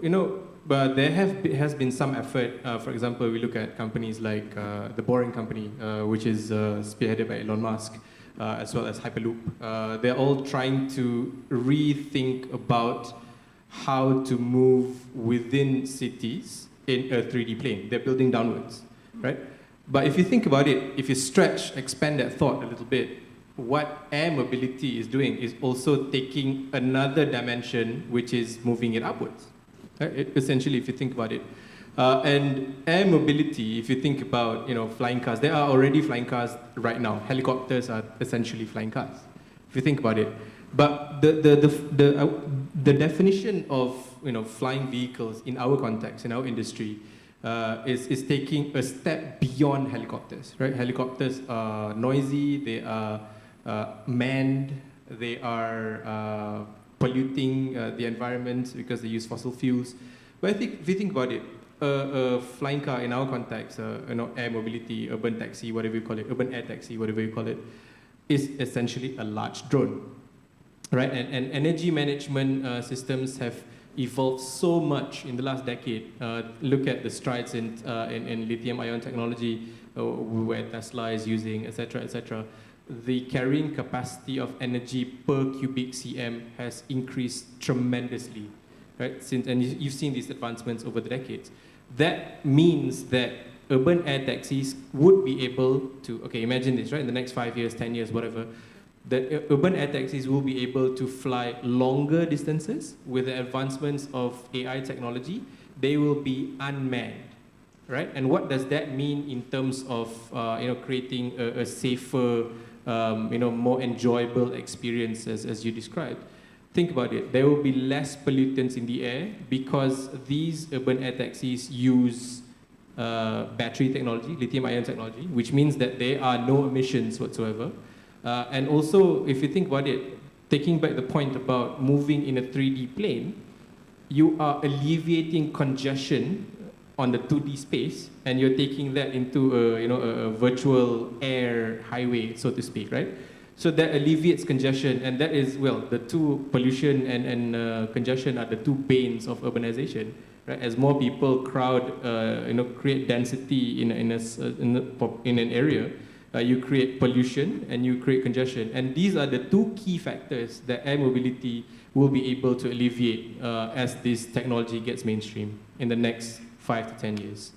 but there has been some effort. For example, we look at companies like the Boring Company, which is spearheaded by Elon Musk, as well as Hyperloop. They're all trying to rethink about how to move within cities in a 3D plane. They're building downwards, right? But if you think about it, if you expand that thought a little bit, what air mobility is doing is also taking another dimension, which is moving it upwards. Right? Essentially, if you think about it. And air mobility, if you think about flying cars, there are already flying cars right now. Helicopters are essentially flying cars, if you think about it. But the definition of flying vehicles in our context, in our industry, is taking a step beyond helicopters, right? Helicopters are noisy, they are manned, they are polluting the environment because they use fossil fuels. But I think if you think about it, a flying car in our context, air mobility, urban taxi, whatever you call it, urban air taxi, whatever you call it, is essentially a large drone, right? And energy management systems have evolved so much in the last decade. Look at the strides in lithium-ion technology, where Tesla is using, etc., etc. The carrying capacity of energy per cubic cm has increased tremendously, right? And you've seen these advancements over the decades. That means that urban air taxis would be able to, okay, imagine this, right? In the next 5 years, 10 years, whatever, that urban air taxis will be able to fly longer distances with the advancements of AI technology. They will be unmanned, right? And what does that mean in terms of creating a safer more enjoyable experiences as you described, think about it. There will be less pollutants in the air because these urban air taxis use battery technology, lithium-ion technology, which means that there are no emissions whatsoever. And also, if you think about it, taking back the point about moving in a 3D plane, you are alleviating congestion on the 2D space, and you're taking that into a virtual air highway, so to speak, right? So that alleviates congestion, and that is, well, the two, pollution and congestion are the two banes of urbanization, right? As more people crowd, create density in an area, you create pollution and you create congestion. And these are the two key factors that air mobility will be able to alleviate as this technology gets mainstream in the next 5 to 10 years.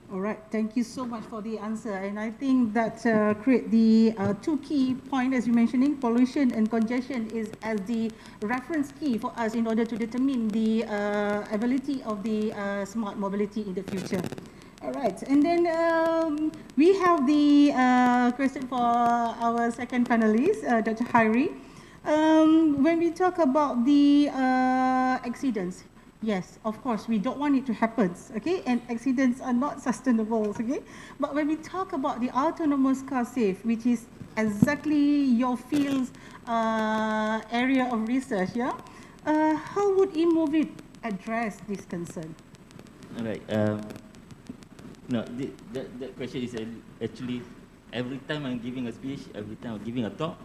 All right, thank you so much for the answer. And I think that create the two key points as you're mentioning, pollution and congestion is as the reference key for us in order to determine the ability of the smart mobility in the future. All right, and then we have the question for our second panelist, Dr. Hairi. When we talk about the accidents, yes, of course, we don't want it to happen, okay? And accidents are not sustainable, okay? But when we talk about the autonomous car safe, which is exactly your field's area of research, yeah? How would Inmovit address this concern? All right. No, that question is actually every time I'm giving a speech, every time I'm giving a talk,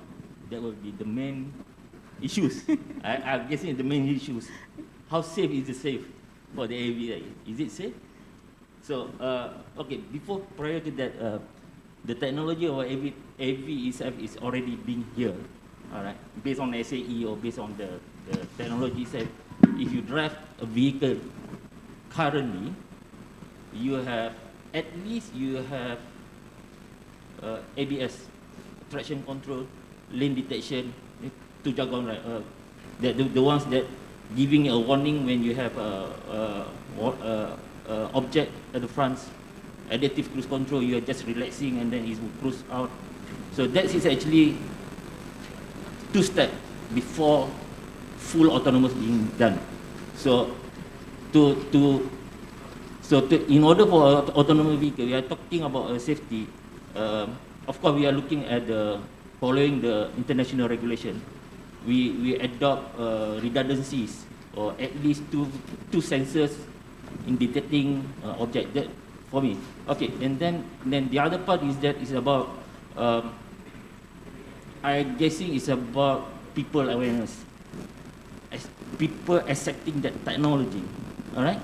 that will be the main issues. I'm guessing the main issues. How safe is it safe for the AV? Is it safe? So, okay, prior to that, the technology of AV itself is already being here, all right? Based on SAE or based on the technology itself, if you drive a vehicle currently, at least you have ABS, traction control, lane detection, to jargon, right? The ones that giving a warning when you have object at the front, adaptive cruise control, you are just relaxing and then it will cruise out. So that is actually 2 steps before full autonomous being done. So in order for autonomous vehicle, we are talking about safety. Of course, we are looking at following the international regulation. We adopt redundancies or at least two sensors in detecting object. That for me. Okay, and then the other part is about I'm guessing it's about people awareness. People accepting that technology. All right.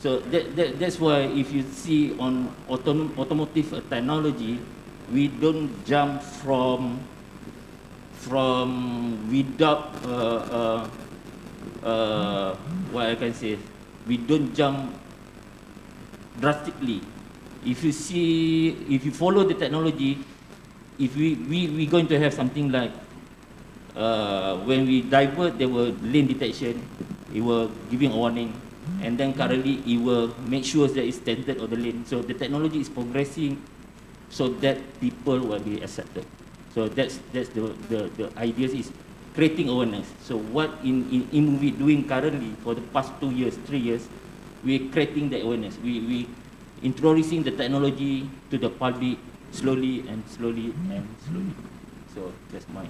So that's why if you see on automotive technology, we don't jump from without what I can say, we don't jump drastically. If you follow the technology, if we going to have something like when we divert, there will lane detection, it will giving a warning, and then currently it will make sure that it's standard on the lane. So the technology is progressing so that people will be accepted. So that's the idea is creating awareness. So what in Inmovit doing currently for the past 2 years, 3 years, we're creating the awareness. We introducing the technology to the public slowly and slowly and slowly. So that's my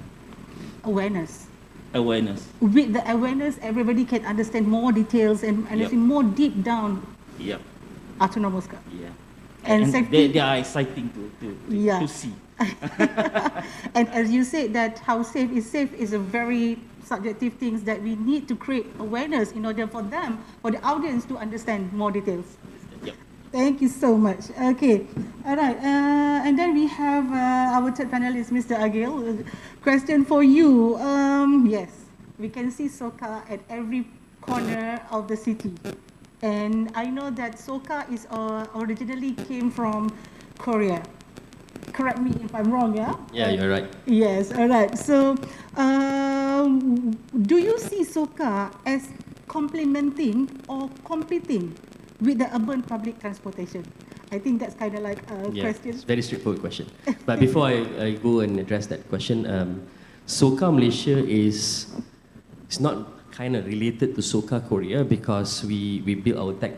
Awareness. With the awareness, everybody can understand more details and understand more deep down. Yep. Autonomous car. Yeah. And safety. They are exciting to see. And as you said, that how safe is a very subjective thing that we need to create awareness in order for the audience to understand more details. Yep. Thank you so much. Okay, all right. And then we have our third panelist, Mr. Agil. Question for you. Yes, we can see Soka at every corner of the city. And I know that Soka is originally came from Korea. Correct me if I'm wrong, yeah? Yeah, you're right. Yes, all right. So, do you see Soka as complementing or competing with the urban public transportation? I think that's kind of like a question. It's a very straightforward question. But before I go and address that question, SOCA Malaysia is not kind of related to SOCA Korea because we build our tech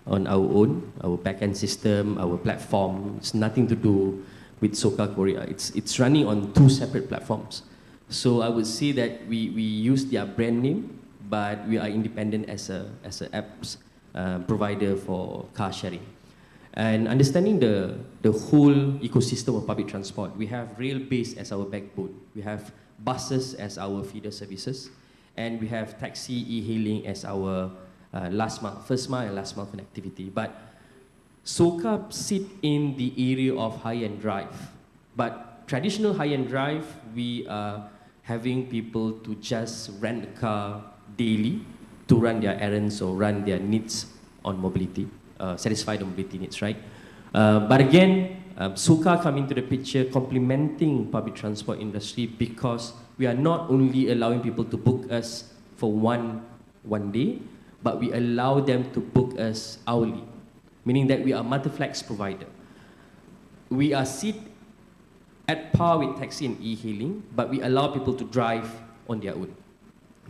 on our own, our backend system, our platform. It's nothing to do with SOCA Korea. It's running on two separate platforms. So I would say that we use their brand name, but we are independent as a apps provider for car sharing. And understanding the whole ecosystem of public transport, we have rail-based as our backbone. We have buses as our feeder services, and we have taxi e-hailing as our first mile and last mile connectivity. But SOCA sit in the area of high-end drive. But traditional high-end drive, we are having people to just rent a car daily to run their errands or run their needs on mobility, satisfy the mobility needs, right? But again, SOCA come into the picture complementing public transport industry because we are not only allowing people to book us for one day, but we allow them to book us hourly, meaning that we are multi-flex provider. We are sit at par with taxi and e-hailing, but we allow people to drive on their own.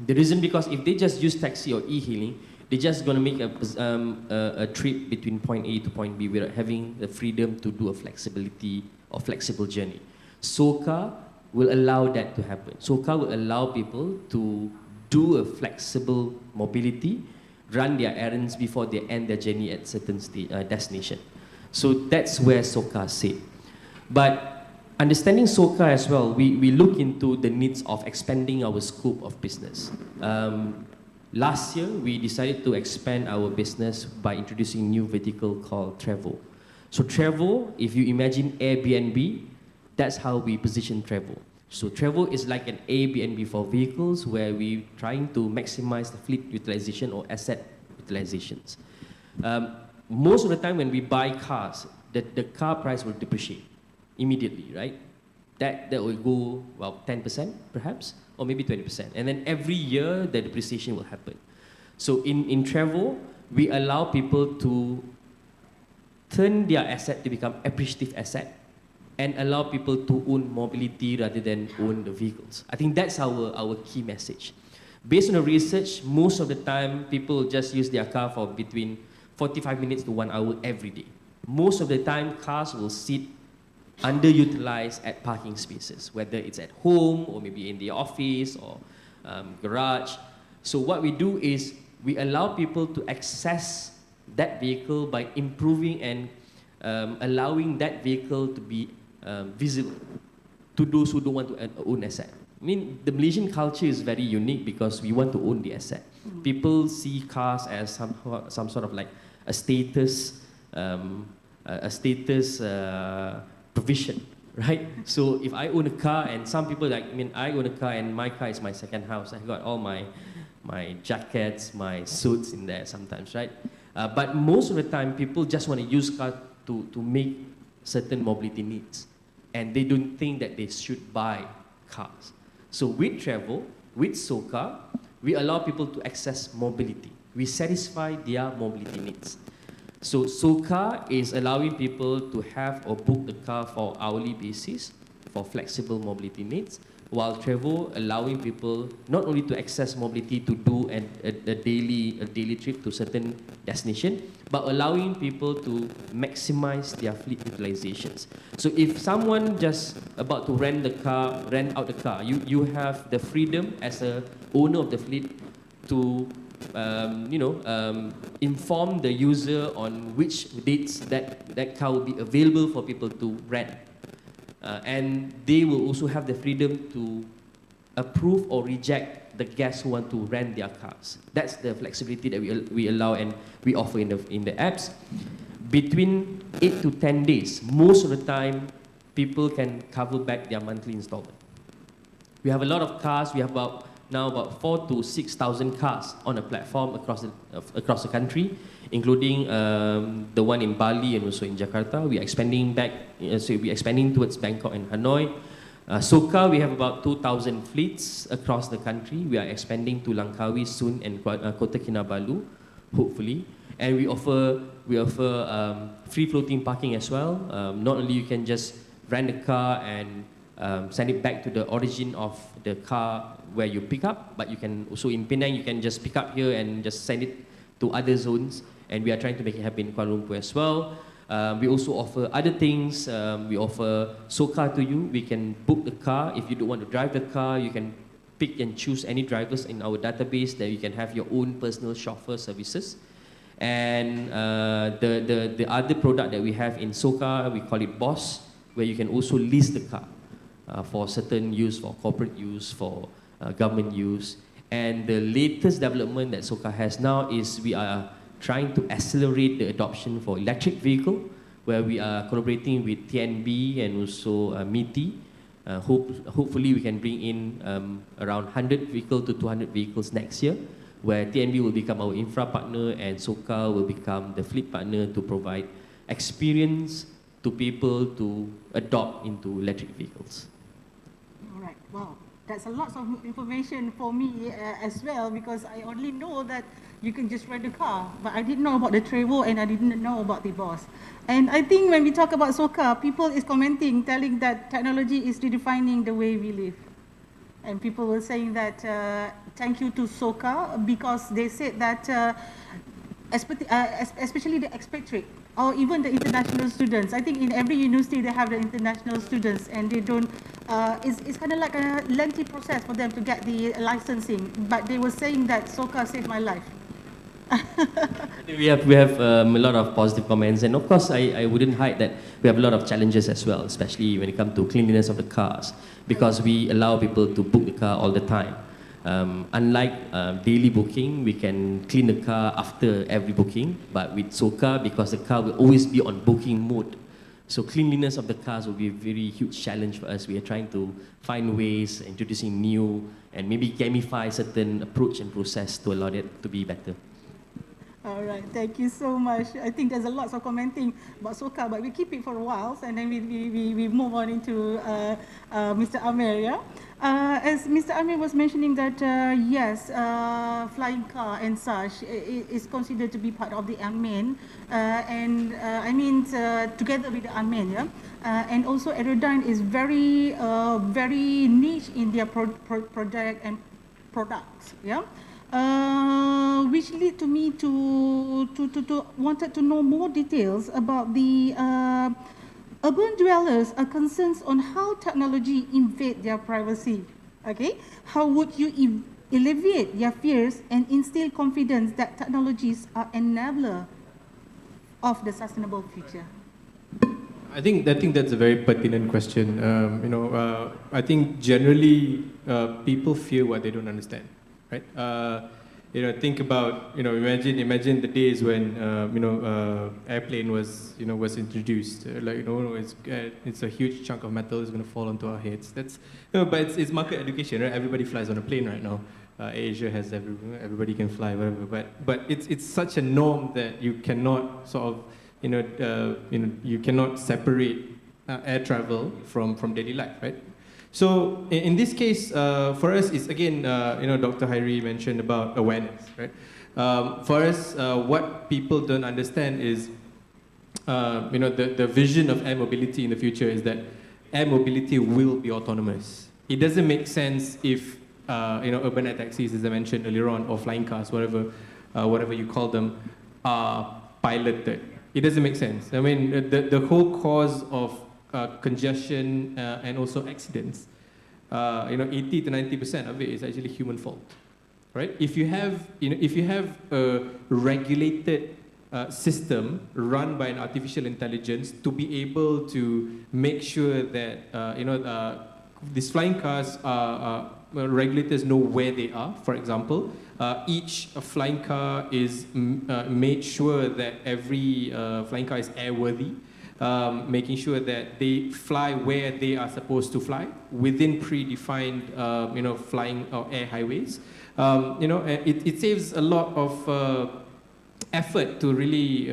The reason because if they just use taxi or e-hailing, they're just going to make a trip between point A to point B without having the freedom to do a flexibility or flexible journey. SOCA will allow that to happen. SOCA will allow people to do a flexible mobility, run their errands before they end their journey at certain destination. So that's where SOCA sit. But understanding SOCA as well, we look into the needs of expanding our scope of business. Last year, we decided to expand our business by introducing a new vertical called travel. So travel, if you imagine Airbnb, that's how we position travel. So travel is like an Airbnb for vehicles where we're trying to maximize the fleet utilization or asset utilizations. Most of the time when we buy cars, the car price will depreciate immediately, right? That will go, well, 10% perhaps, or maybe 20%. And then every year, the depreciation will happen. So in travel, we allow people to turn their asset to become appreciative asset and allow people to own mobility rather than own the vehicles. I think that's our key message. Based on the research, most of the time, people just use their car for between 45 minutes to 1 hour every day. Most of the time, cars will sit underutilized at parking spaces, whether it's at home or maybe in the office or garage. So what we do is we allow people to access that vehicle by improving and allowing that vehicle to be visible to those who don't want to own asset. I mean, the Malaysian culture is very unique because we want to own the asset. People see cars as some sort of like a status provision, right? So if I own a car and some people like, I mean, I own a car and my car is my second house. I got all my jackets, my suits in there sometimes, right? But most of the time, people just want to use car to make certain mobility needs. And they don't think that they should buy cars. So with travel, with SOCA, we allow people to access mobility. We satisfy their mobility needs. So SOCA is allowing people to have or book the car for hourly basis for flexible mobility needs, while travel allowing people not only to access mobility to do a daily trip to certain destination, but allowing people to maximize their fleet utilizations. So if someone just about to rent out the car, you have the freedom as a owner of the fleet to inform the user on which dates that car will be available for people to rent. And they will also have the freedom to approve or reject the guests who want to rent their cars. That's the flexibility that we allow and we offer in the apps. Between 8 to 10 days, most of the time, people can cover back their monthly installment. We have a lot of cars. We have about 4,000 to 6,000 cars on a platform across the country, including the one in Bali and also in Jakarta. We are expanding we're expanding towards Bangkok and Hanoi. SOCA, we have about 2,000 fleets across the country. We are expanding to Langkawi soon and Kota Kinabalu, hopefully. And we offer free floating parking as well. Not only you can just rent a car and send it back to the origin of the car where you pick up, but you can also in Penang, you can just pick up here and just send it to other zones. And we are trying to make it happen in Kuala Lumpur as well. We also offer other things. We offer SOCA to you. We can book the car. If you don't want to drive the car, you can pick and choose any drivers in our database that you can have your own personal chauffeur services. And the other product that we have in SOCA, we call it BOSS, where you can also lease the car for certain use, for corporate use, for government use. And the latest development that SOCA has now is we are trying to accelerate the adoption for electric vehicle, where we are collaborating with TNB and also MITI. Hopefully we can bring in around 100 vehicles to 200 vehicles next year, where TNB will become our infra partner and SOCA will become the fleet partner to provide experience to people to adopt into electric vehicles. All right, wow. That's a lot of information for me as well, because I only know that you can just rent a car, but I didn't know about the Trevo and I didn't know about the BOSS. And I think when we talk about SOCA, people is commenting, telling that technology is redefining the way we live. And people were saying that thank you to SOCA, because they said that especially the expatriate or even the international students. I think in every university they have the international students, and they don't, it's kind of like a lengthy process for them to get the licensing, but they were saying that SOCA saved my life. We have a lot of positive comments, and of course I wouldn't hide that we have a lot of challenges as well, especially when it comes to cleanliness of the cars, because we allow people to book the car all the time. Unlike daily booking, we can clean the car after every booking, but with SOCA, because the car will always be on booking mode, so cleanliness of the cars will be a very huge challenge for us. We are trying to find ways, introducing new, and maybe gamify certain approach and process to allow it to be better. All right, thank you so much. I think there's a lot of commenting about SOCA, but we keep it for a while, and then we move on into Mr. Amir. Yeah? As Mr. Amir was mentioning that yes, flying car and such is considered to be part of the Amin, and I mean together with the Amin, yeah. And also Aerodyne is very very niche in their project and products, yeah. Which lead to me to wanted to know more details about the urban dwellers are concerned on how technology invade their privacy. Okay, how would you alleviate their fears and instill confidence that technologies are enabler of the sustainable future? I think that's a very pertinent question. I think generally people fear what they don't understand. Right? Think about, imagine the days when, airplane was introduced. It's a huge chunk of metal is going to fall onto our heads. That's, but it's market education, right? Everybody flies on a plane right now. Asia has everybody can fly, whatever. But it's such a norm that you cannot sort of, you cannot separate air travel from daily life, right? So in this case, for us, it's again, Dr. Hairi mentioned about awareness, right? For us, what people don't understand is, the vision of air mobility in the future is that air mobility will be autonomous. It doesn't make sense if, urban air taxis, as I mentioned earlier on, or flying cars, whatever you call them, are piloted. It doesn't make sense. I mean, the whole cause of congestion and also accidents, 80 to 90% of it is actually human fault, right? If you have a regulated system run by an artificial intelligence to be able to make sure that these flying cars regulators know where they are. For example, each flying car is made sure that every flying car is airworthy. Making sure that they fly where they are supposed to fly within predefined, flying or air highways. It saves a lot of effort to really,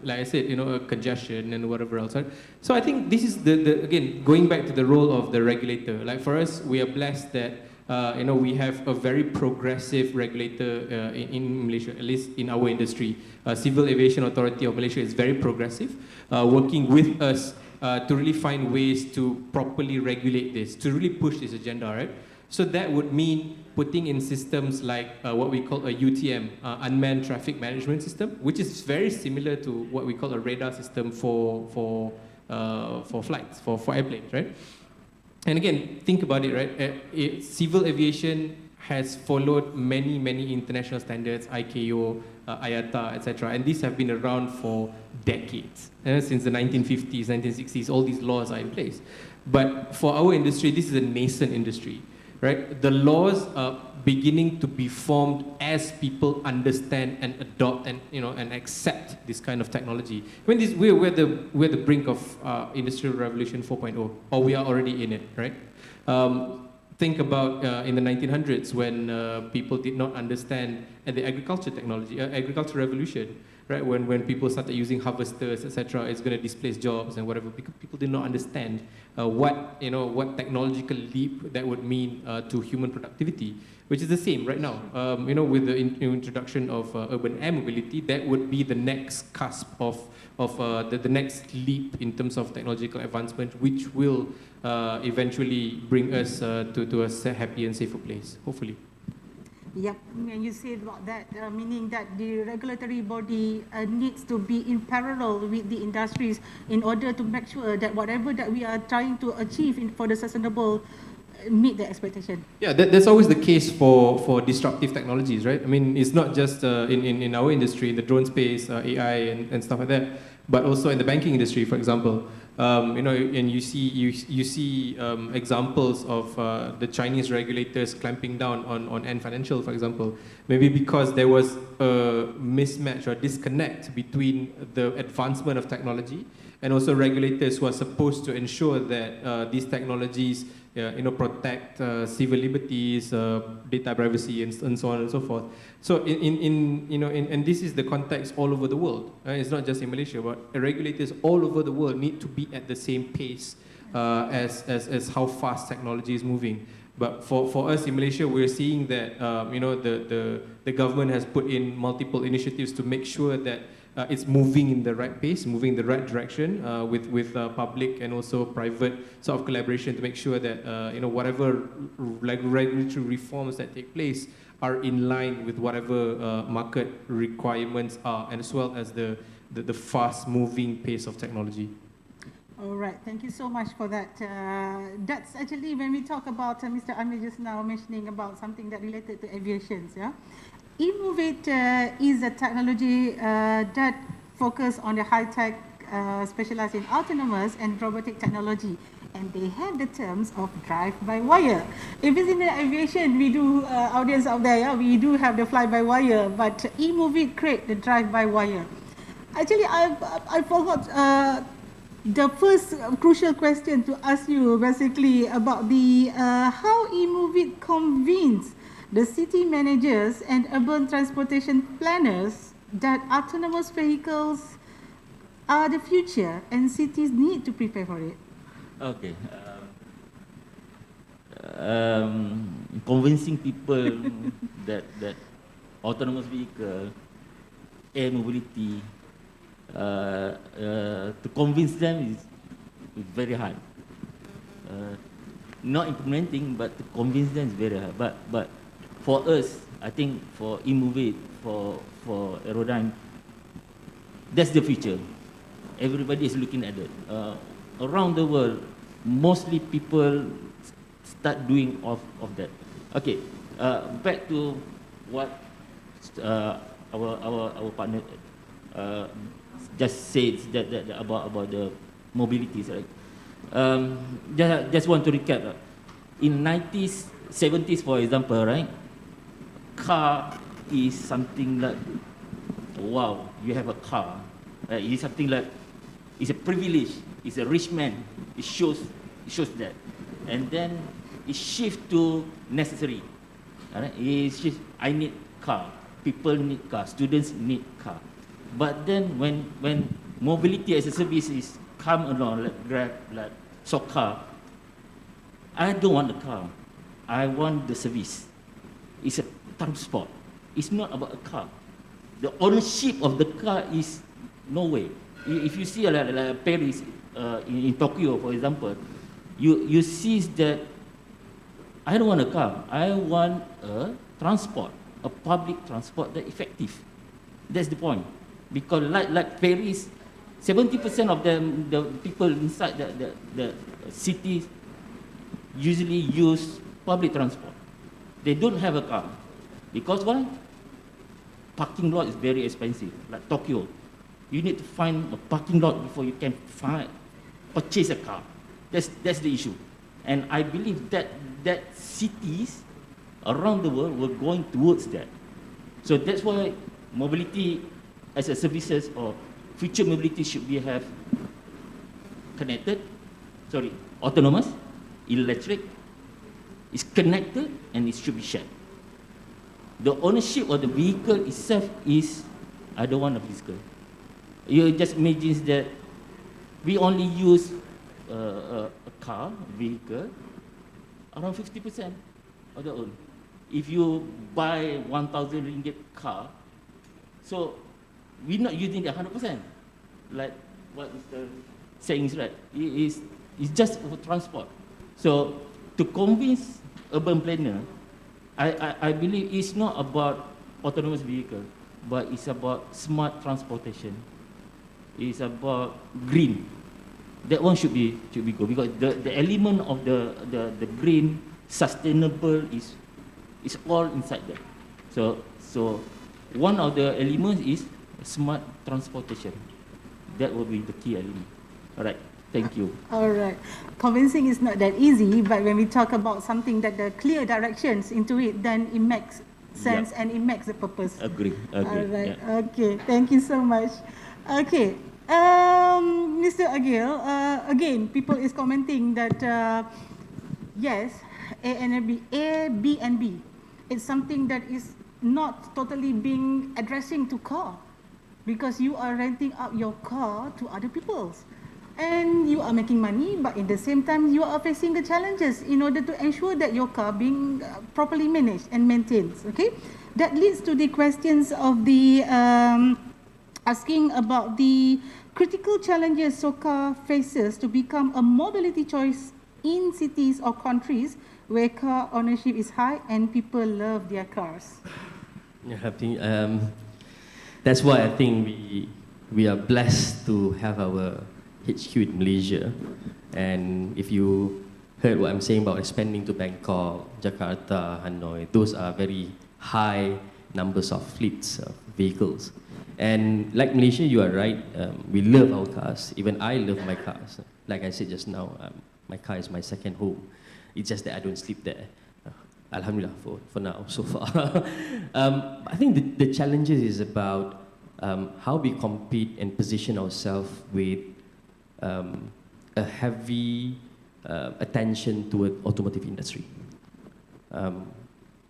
like I said, congestion and whatever else. Right? So I think this is again, going back to the role of the regulator. Like for us, we are blessed that We have a very progressive regulator in Malaysia, at least in our industry. Civil Aviation Authority of Malaysia is very progressive, working with us to really find ways to properly regulate this, to really push this agenda, right? So that would mean putting in systems like what we call a UTM, Unmanned Traffic Management System, which is very similar to what we call a radar system for flights, for airplanes, right? And again, think about it, right? Civil aviation has followed many international standards, ICAO, IATA, etc. And these have been around for decades. Since the 1950s, 1960s, all these laws are in place. But for our industry, this is a nascent industry, right? The laws are beginning to be formed as people understand and adopt and accept this kind of technology. When we're the brink of Industrial Revolution 4.0, or we are already in it, right? Think about in the 1900s when people did not understand the agriculture revolution, right? When people started using harvesters, etc., it's going to displace jobs and whatever, because people did not understand what technological leap that would mean to human productivity, which is the same right now. With the introduction of urban air mobility, that would be the next cusp of the next leap in terms of technological advancement, which will eventually bring us to a happy and safer place, hopefully. Yep, and you said about that, meaning that the regulatory body needs to be in parallel with the industries in order to make sure that whatever that we are trying to achieve for the sustainable meet the expectation. Yeah, that's always the case for disruptive technologies, right? I mean, it's not just in our industry, in the drone space, AI and stuff like that, but also in the banking industry, for example. And you see examples of the Chinese regulators clamping down on Ant Financial, for example, maybe because there was a mismatch or disconnect between the advancement of technology and also regulators who are supposed to ensure that these technologies protect civil liberties, data privacy, and so on and so forth. So and this is the context all over the world. It's not just in Malaysia, but regulators all over the world need to be at the same pace as how fast technology is moving. But for us in Malaysia, we're seeing that the government has put in multiple initiatives to make sure that it's moving in the right pace, moving in the right direction with public and also private sort of collaboration to make sure that whatever regulatory reforms that take place are in line with whatever market requirements are, and as well as the fast-moving pace of technology. All right, thank you so much for that. That's actually when we talk about Mr. Amir just now mentioning about something that related to aviation. Yeah. Innovate is a technology that focuses on the high-tech, specialized in autonomous and robotic technology, and they have the terms of drive-by-wire. If it's in the aviation, we do, audience out there, yeah, we do have the fly-by-wire, but eMoveit create the drive-by-wire. Actually, I forgot the first crucial question to ask you, basically, about the how eMoveit convince the city managers and urban transportation planners that autonomous vehicles are the future and cities need to prepare for it. Okay. Convincing people that autonomous vehicle, air mobility, to convince them is very hard. Not implementing, but to convince them is very hard. But for us, I think for eMoveit, for Aerodyne, that's the future. Everybody is looking at it. Around the world, mostly people start doing of that. Okay, back to what our partner just said that about the mobilities, right? Just want to recap. In 90s, 70s, for example, right? Car is something like, wow, you have a car. It is something like, it's a privilege. It's a rich man. It shows that, and then it shifts to necessary. Alright, it's just I need car. People need car. Students need car. But then when mobility as a service is come along, like Grab, like Socar, I don't want the car. I want the service. It's a transport. It's not about a car. The ownership of the car is no way. If you see like Paris, in Tokyo, for example, you see that I don't want a car. I want a transport, a public transport that effective. That's the point. Because like Paris, 70% of them, the people inside the cities usually use public transport. They don't have a car. Because why? Parking lot is very expensive. Like Tokyo, you need to find a parking lot before you can purchase a car. That's the issue. And I believe that cities around the world were going towards that. So that's why mobility as a services or future mobility should be autonomous, electric, is connected, and it should be shared. The ownership of the vehicle itself is, I don't want a vehicle. You just imagine that we only use a vehicle, around 50% of the own. If you buy 1,000 ringgit car, so we're not using it 100%. Like what Mr. saying is right. It's just for transport. So to convince urban planner, I believe it's not about autonomous vehicle, but it's about smart transportation. It's about green. That one should be good because the element of the green, sustainable is all inside there. So one of the elements is smart transportation. That will be the key element. All right. Thank you. All right. Convincing is not that easy, but when we talk about something that the clear directions into it, then it makes sense and it makes the purpose. Agree. All right. Yeah. Okay. Thank you so much. Okay. Mr. Agil, again, people is commenting that yes, A, B, and B. It's something that is not totally being addressing to car, because you are renting out your car to other people's. And you are making money, but at the same time, you are facing the challenges in order to ensure that your car being properly managed and maintained. Okay, that leads to the questions of the asking about the critical challenges SOCA faces to become a mobility choice in cities or countries where car ownership is high and people love their cars. Yeah, I think that's why I think we are blessed to have our HQ in Malaysia. And if you heard what I'm saying about expanding to Bangkok, Jakarta, Hanoi, those are very high numbers of fleets of vehicles. And like Malaysia, you are right, we love our cars. Even I love my cars. Like I said just now, my car is my second home. It's just that I don't sleep there. Alhamdulillah for now, so far. I think the challenges is about how we compete and position ourselves with a heavy attention to an automotive industry.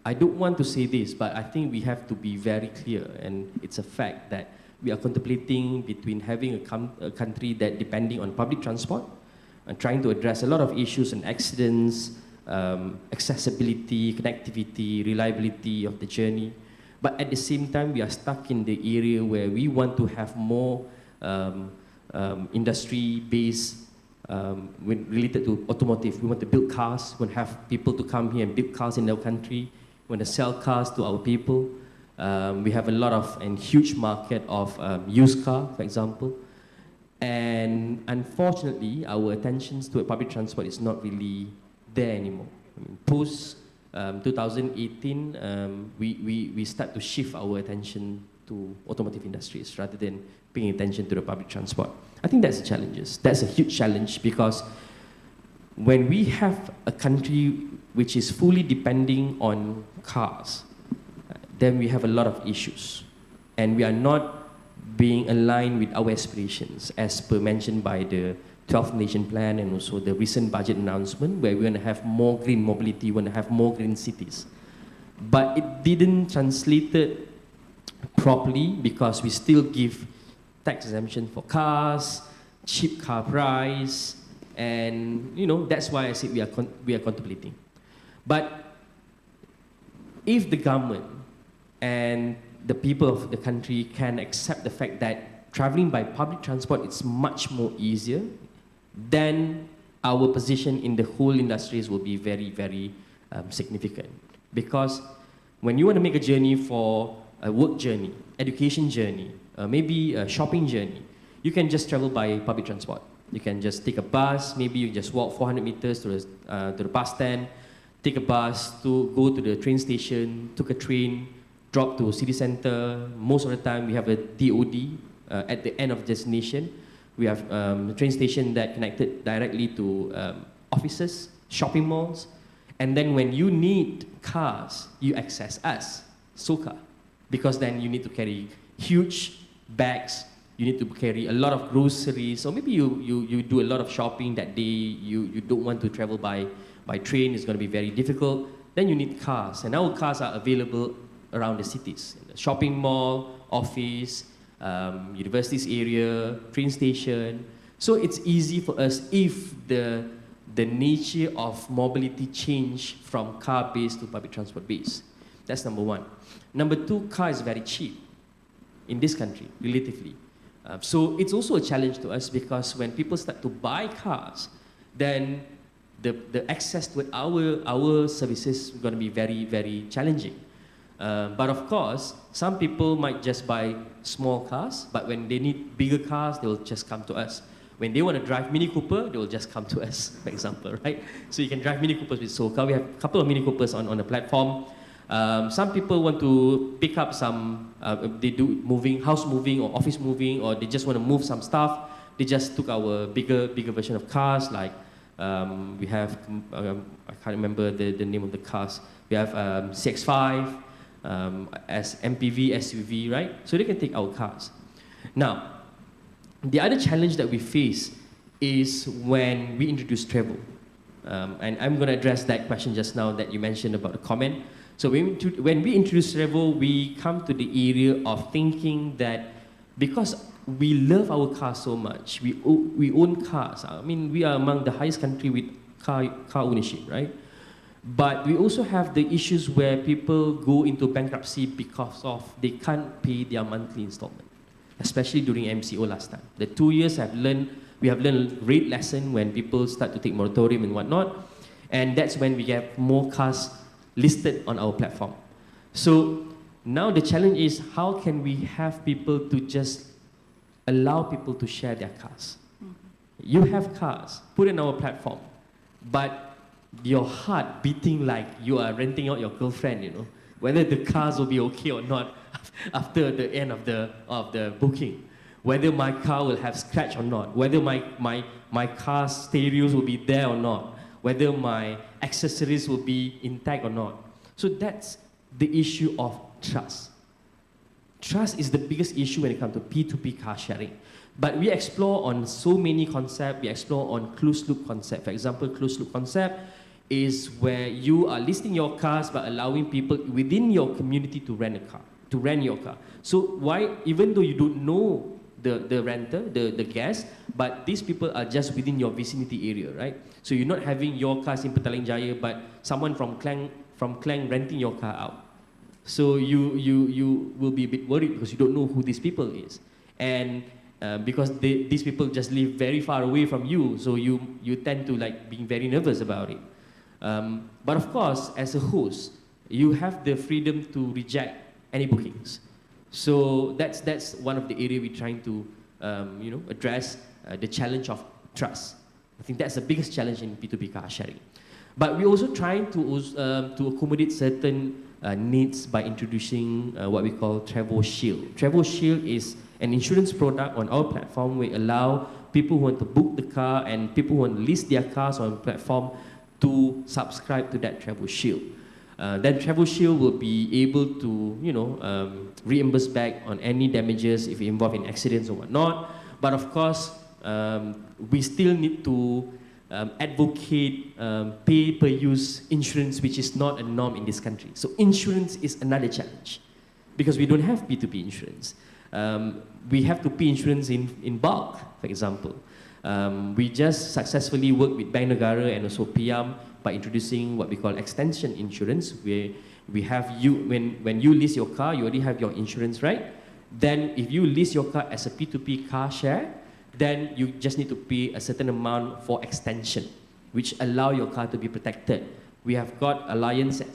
I don't want to say this, but I think we have to be very clear, and it's a fact that we are contemplating between having a country that depending on public transport and trying to address a lot of issues and accidents, accessibility, connectivity, reliability of the journey. But at the same time, we are stuck in the area where we want to have more industry-based when related to automotive. We want to build cars, we want to have people to come here and build cars in our country, we want to sell cars to our people. We have a lot of and huge market of used car, for example. And unfortunately, our attentions to public transport is not really there anymore. I mean, post 2018, we start to shift our attention to automotive industries rather than paying attention to the public transport. I think that's a challenge. That's a huge challenge because when we have a country which is fully depending on cars, then we have a lot of issues. And we are not being aligned with our aspirations as per mentioned by the 12th Nation Plan and also the recent budget announcement where we want to have more green mobility, we want to have more green cities. But it didn't translate it properly because we still give tax exemption for cars, cheap car price, and that's why I said we are contemplating. But if the government and the people of the country can accept the fact that traveling by public transport is much more easier, then our position in the whole industries will be very, very significant. Because when you want to make a journey for a work journey, education journey, maybe a shopping journey, you can just travel by public transport. You can just take a bus, maybe you just walk 400 meters to the bus stand, take a bus to go to the train station, took a train, drop to city center. Most of the time we have a TOD at the end of the destination. We have a train station that connected directly to offices, shopping malls. And then when you need cars, you access us, Soka, because then you need to carry huge bags, you need to carry a lot of groceries, or maybe you do a lot of shopping that day, you don't want to travel by train, it's going to be very difficult. Then you need cars, and our cars are available around the cities, in the shopping mall, office, universities area, train station. So it's easy for us if the nature of mobility change from car-based to public transport-based. That's number one. Number two, car is very cheap in this country, relatively. So it's also a challenge to us because when people start to buy cars, then the access to our services is going to be very, very challenging. But of course, some people might just buy small cars, but when they need bigger cars, they will just come to us. When they want to drive Mini Cooper, they will just come to us, for example, right? So you can drive Mini Coopers with Soka. We have a couple of Mini Coopers on the platform. Some people want to pick up some, they do house moving or office moving, or they just want to move some stuff. They just took our bigger version of cars, like we have, I can't remember the name of the cars. We have CX-5, as MPV, SUV, right? So they can take our cars. Now, the other challenge that we face is when we introduce travel. And I'm going to address that question just now that you mentioned about the comment. So when we introduce travel, we come to the area of thinking that because we love our cars so much, we own cars. I mean, we are among the highest country with car ownership, right? But we also have the issues where people go into bankruptcy because of they can't pay their monthly installment, especially during MCO last time. The 2 years we have learned a great lesson when people start to take moratorium and whatnot, and that's when we get more cars listed on our platform. So now the challenge is how can we have people to just allow people to share their cars? You have cars, put in our platform, but your heart beating like you are renting out your girlfriend, you know, whether the cars will be okay or not after the end of the booking, whether my car will have scratch or not, whether my car's stereos will be there or not, whether my accessories will be intact or not. So that's the issue of trust. Trust is the biggest issue when it comes to P2P car sharing. But we explore on so many concepts. We explore on closed loop concept. For example, closed loop concept is where you are listing your cars but allowing people within your community to rent a car, to rent your car. So why, even though you don't know the renter, the guest, but these people are just within your vicinity area, right? So you're not having your cars in Petaling Jaya, but someone from Klang renting your car out. So you will be a bit worried because you don't know who these people is. And because these people just live very far away from you, so you tend to like being very nervous about it. But of course, as a host, you have the freedom to reject any bookings. So that's one of the areas we're trying to address the challenge of trust. I think that's the biggest challenge in P2P car sharing. But we're also trying to accommodate certain needs by introducing what we call Travel Shield. Travel Shield is an insurance product on our platform. We allow people who want to book the car and people who want to list their cars on the platform to subscribe to that Travel Shield. Then Travel Shield will be able to, reimburse back on any damages if involved in accidents or whatnot. But of course, we still need to advocate pay-per-use insurance, which is not a norm in this country. So insurance is another challenge because we don't have P2P insurance. We have to pay insurance in bulk, for example. We just successfully worked with Bank Negara and also Piam by introducing what we call extension insurance, where we have you, when you lease your car, you already have your insurance, right? Then if you lease your car as a P2P car share, then you just need to pay a certain amount for extension, which allow your car to be protected. We have got Alliance as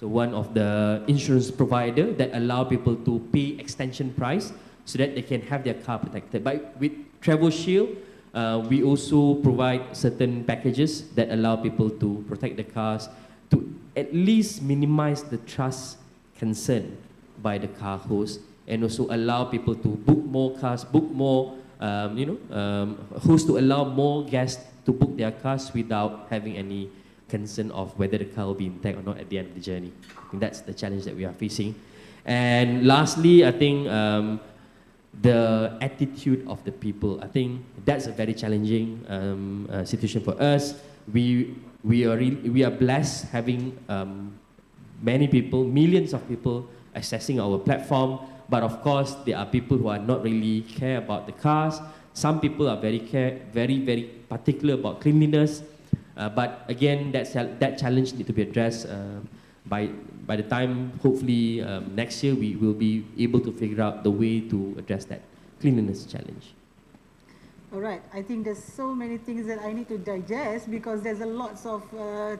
one of the insurance provider that allow people to pay extension price so that they can have their car protected. But with Travel Shield, we also provide certain packages that allow people to protect the cars, to at least minimize the trust concern by the car host, and also allow people to book more cars, book more, host to allow more guests to book their cars without having any concern of whether the car will be intact or not at the end of the journey. I think that's the challenge that we are facing. And lastly, I think the attitude of the people, I think that's a very challenging situation for us. We are blessed having many people, millions of people accessing our platform, but of course there are people who are not really care about the cars. Some people are very particular about cleanliness. But again, that challenge needs to be addressed. By the time, hopefully, next year, we will be able to figure out the way to address that cleanliness challenge. All right, I think there's so many things that I need to digest, because there's a lots of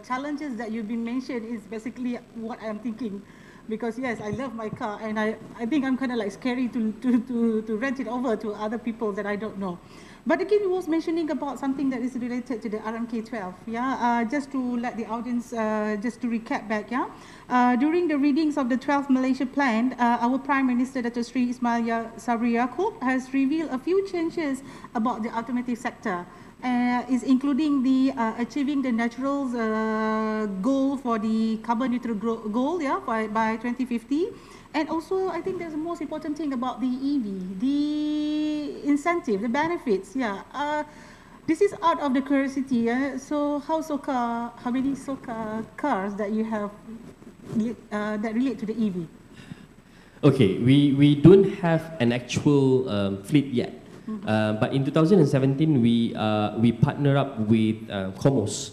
challenges that you've been mentioned is basically what I'm thinking. Because yes, I love my car, and I think I'm kind of like scary to rent it over to other people that I don't know. But again, he was mentioning about something that is related to the RMK12. Yeah, just to let the audience, just to recap back. Yeah, during the readings of the 12th Malaysia Plan, our Prime Minister Dr. Sri Ismail Sabri Yaakob has revealed a few changes about the automotive sector. Is including the achieving the natural goal for the carbon neutral goal, yeah, by 2050. And also, I think there's the most important thing about the EV, the incentive, the benefits. Yeah, this is out of the curiosity. So, how many SOCA cars that you have that relate to the EV? Okay, we don't have an actual fleet yet. But in 2017, we partner up with Comos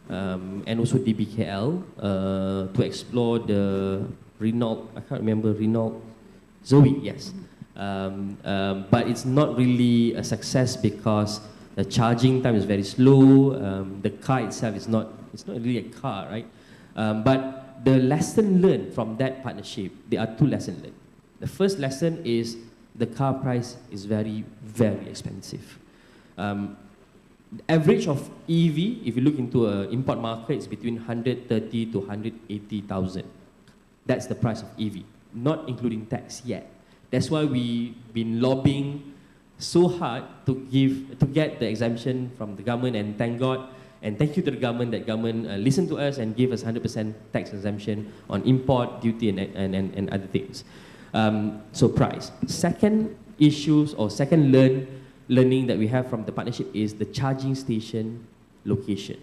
and also DBKL to explore the Renault, I can't remember, Renault Zoe, yes. But it's not really a success because the charging time is very slow. The car itself is it's not really a car, right? But the lesson learned from that partnership, there are two lessons learned. The first lesson is the car price is very, very expensive. The average of EV, if you look into an import market, is between 130 to 180,000. That's the price of EV, not including tax yet. That's why we've been lobbying so hard to get the exemption from the government, and thank God and thank you to the government that government listened to us and gave us 100% tax exemption on import duty and other things. So price. Second issues or second learning that we have from the partnership is the charging station location.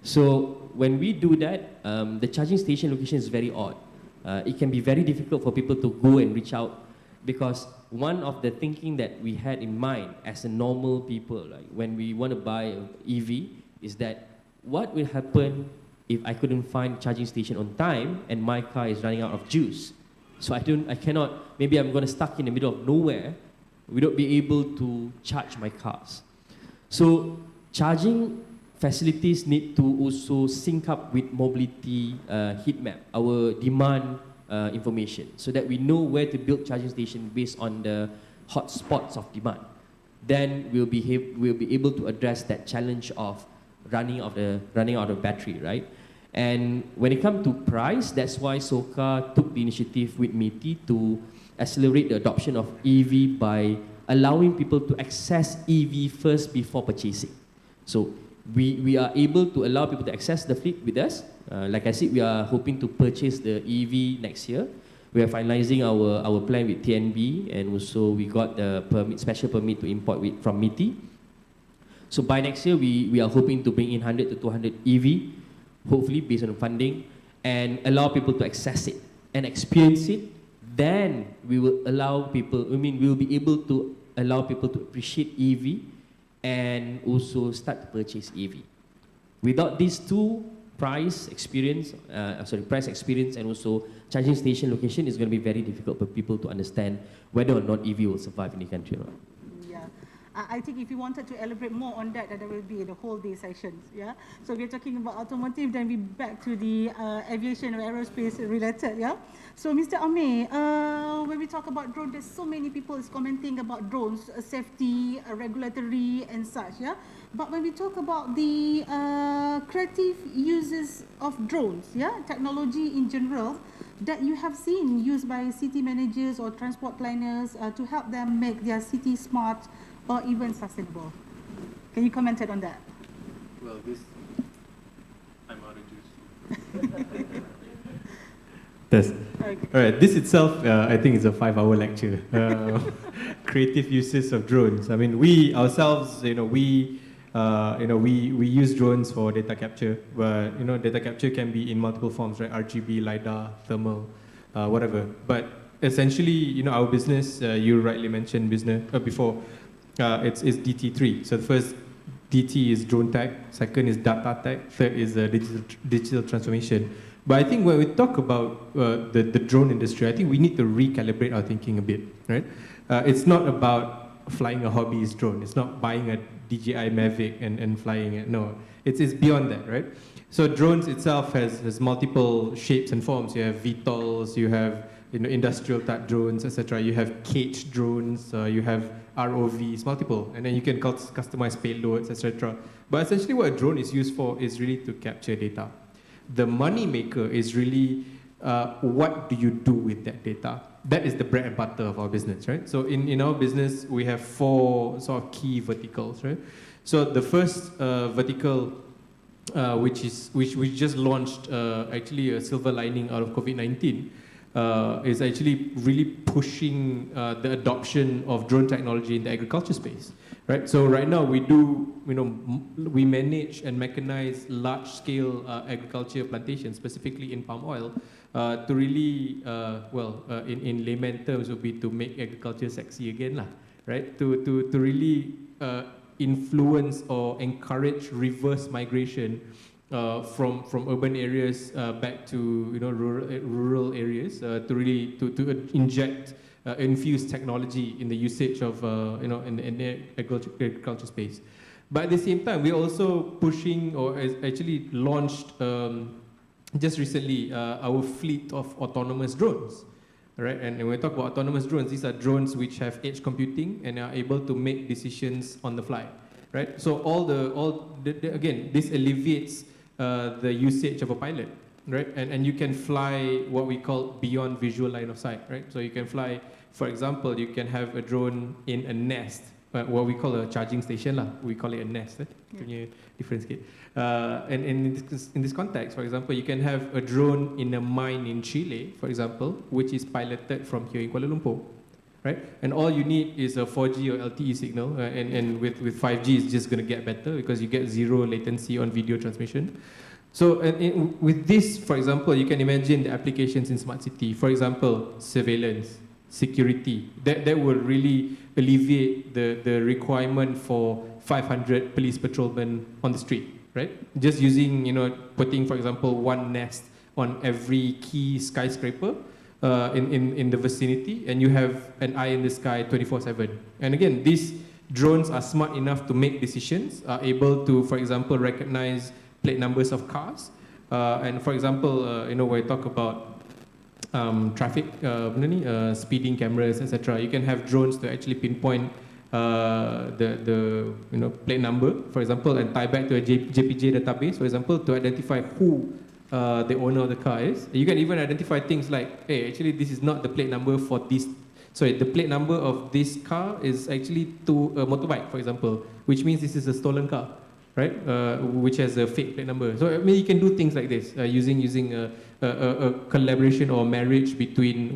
So when we do that, the charging station location is very odd. It can be very difficult for people to go and reach out, because one of the thinking that we had in mind as a normal people, like when we want to buy an EV, is that what will happen if I couldn't find charging station on time and my car is running out of juice? So I cannot, maybe I'm going to stuck in the middle of nowhere without be able to charge my cars. So charging facilities need to also sync up with mobility heat map, our demand information, so that we know where to build charging station based on the hot spots of demand. Then we'll be able to address that challenge of running out of battery, right? And when it comes to price, that's why SOCA took the initiative with MITI to accelerate the adoption of EV by allowing people to access EV first before purchasing. So we are able to allow people to access the fleet with us. Like I said, we are hoping to purchase the EV next year. We are finalizing our plan with TNB, and also we got the special permit to import from MITI. So by next year, we are hoping to bring in 100 to 200 EV, hopefully based on funding, and allow people to access it and experience it. Then we will allow people, we will be able to allow people to appreciate EV and also start to purchase EV. Without these two, price experience and also charging station location, is going to be very difficult for people to understand whether or not EV will survive in the country or not. Yeah, I think if you wanted to elaborate more on that, there will be the whole day sessions. Yeah, so we're talking about automotive, then we back to the aviation or aerospace related. Yeah, so Mr. Amir, when we talk about drones, there's so many people is commenting about drones, safety, regulatory, and such. Yeah. But when we talk about the creative uses of drones, yeah, technology in general, that you have seen used by city managers or transport planners to help them make their city smart or even sustainable. Can you comment on that? Well, I'm out of juice. Yes. Okay. All right. This itself, I think, is a 5-hour lecture. Creative uses of drones. I mean, we ourselves, we use drones for data capture, but data capture can be in multiple forms, right? RGB, LiDAR, thermal, whatever. But essentially, our business, you rightly mentioned business before, it's DT3. So the first DT is drone tech, second is data tech, third is digital transformation. But I think when we talk about the drone industry, I think we need to recalibrate our thinking a bit, right? It's not about flying a hobbyist drone. It's not buying a DJI Mavic and flying it. No, it's beyond that, right? So drones itself has multiple shapes and forms. You have VTOLs, you have industrial type drones, etc. You have cage drones, you have ROVs, multiple, and then you can customize payloads, etc. But essentially, what a drone is used for is really to capture data. The money maker is really what do you do with that data? That is the bread and butter of our business, right? So in our business, we have 4 sort of key verticals, right? So the first vertical, which we just launched, actually a silver lining out of COVID-19, is actually really pushing the adoption of drone technology in the agriculture space, right? So right now we do, we manage and mechanize large-scale agriculture plantations, specifically in palm oil, to really, in layman terms, would be to make agriculture sexy again, right? To really influence or encourage reverse migration from urban areas back to rural areas to really to inject infuse technology in the usage of in the agriculture space. But at the same time, we're also pushing or actually launched just recently our fleet of autonomous drones, right? And when we talk about autonomous drones, these are drones which have edge computing and are able to make decisions on the fly, right? So again, this alleviates the usage of a pilot, right? And you can fly what we call beyond visual line of sight, right? So you can fly, for example, you can have a drone in a nest, what we call a charging station, we call it a nest, punya difference sikit. And in this context, for example, you can have a drone in a mine in Chile, for example, which is piloted from here in Kuala Lumpur, right? And all you need is a 4G or LTE signal, and with 5G, it's just going to get better because you get 0 latency on video transmission. So with this, for example, you can imagine the applications in smart city. For example, surveillance, security. That will really alleviate the requirement for 500 police patrolmen on the street, right? Just using, putting, for example, one nest on every key skyscraper in the vicinity, and you have an eye in the sky 24/7. And again, these drones are smart enough to make decisions, are able to, for example, recognize plate numbers of cars. And for example, when we talk about traffic, speeding cameras, etc., you can have drones to actually pinpoint the plate number, for example, and tie back to a JPG database, for example, to identify who the owner of the car is. You can even identify things like, hey, actually this is not the plate number for this, the plate number of this car is actually to a motorbike, for example, which means this is a stolen car, right? Which has a fake plate number. So I mean, you can do things like this using a collaboration or marriage between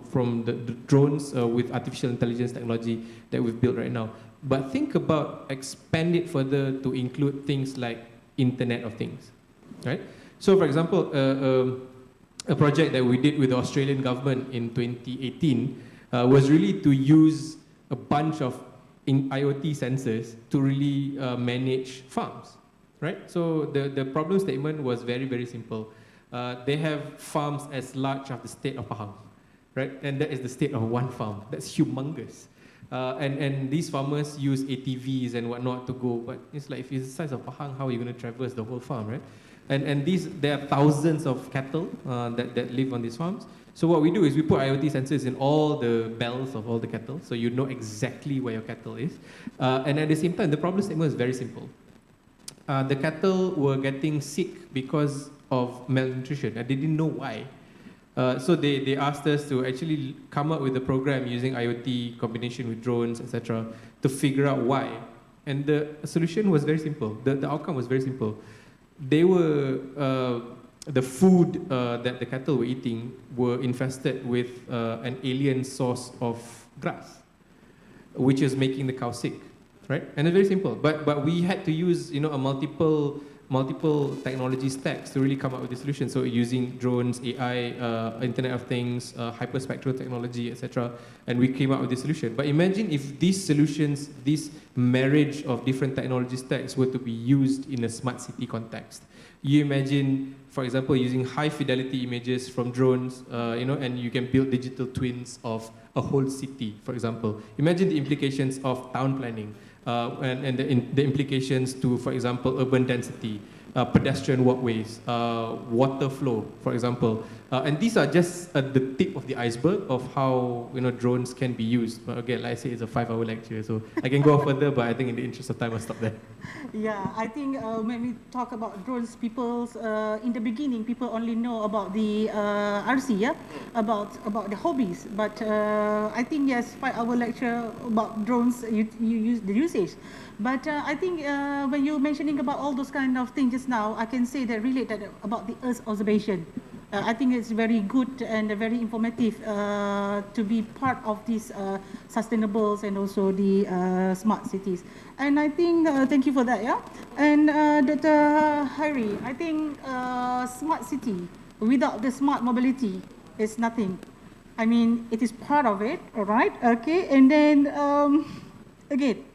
from the drones with artificial intelligence technology that we've built right now. But think about expand it further to include things like Internet of Things, right? So for example, a project that we did with the Australian government in 2018 was really to use a bunch of IoT sensors to really manage farms, right? So the problem statement was very, very simple. They have farms as large as the state of Pahang, right? And that is the state of one farm. That's humongous. And these farmers use ATVs and whatnot to go, but it's like, if it's the size of Pahang, how are you going to traverse the whole farm, right? And there are thousands of cattle that live on these farms. So what we do is we put IoT sensors in all the bells of all the cattle, so you know exactly where your cattle is. And at the same time, the problem statement is very simple. The cattle were getting sick because of malnutrition, and they didn't know why. So they asked us to actually come up with a program using IoT combination with drones, etc., to figure out why. And the solution was very simple. The outcome was very simple. They were, the food that the cattle were eating were infested with an alien source of grass, which is making the cow sick, right? And it's very simple. But we had to use, a multiple technology stacks to really come up with the solution. So using drones, AI, Internet of Things, hyperspectral technology, etc. And we came up with the solution. But imagine if these solutions, this marriage of different technology stacks were to be used in a smart city context. You imagine, for example, using high fidelity images from drones, and you can build digital twins of a whole city, for example. Imagine the implications of town planning. And the implications to, for example, urban density, pedestrian walkways, water flow, for example. And these are just the tip of the iceberg of how drones can be used. But again, like I say, it's a 5-hour lecture, so I can go further, but I think in the interest of time, I'll stop there. Yeah, I think when we talk about drones, in the beginning, people only know about the RC, yeah, about the hobbies. But I think yes, 5-hour lecture about drones, you use the usage. But I think when you're mentioning about all those kind of things just now, I can say that related about the Earth observation. I think it's very good and very informative to be part of these sustainables and also the smart cities. And I think, thank you for that, yeah. And Dr. Hari, I think smart city without the smart mobility is nothing. I mean, it is part of it, all right, okay. And then, again,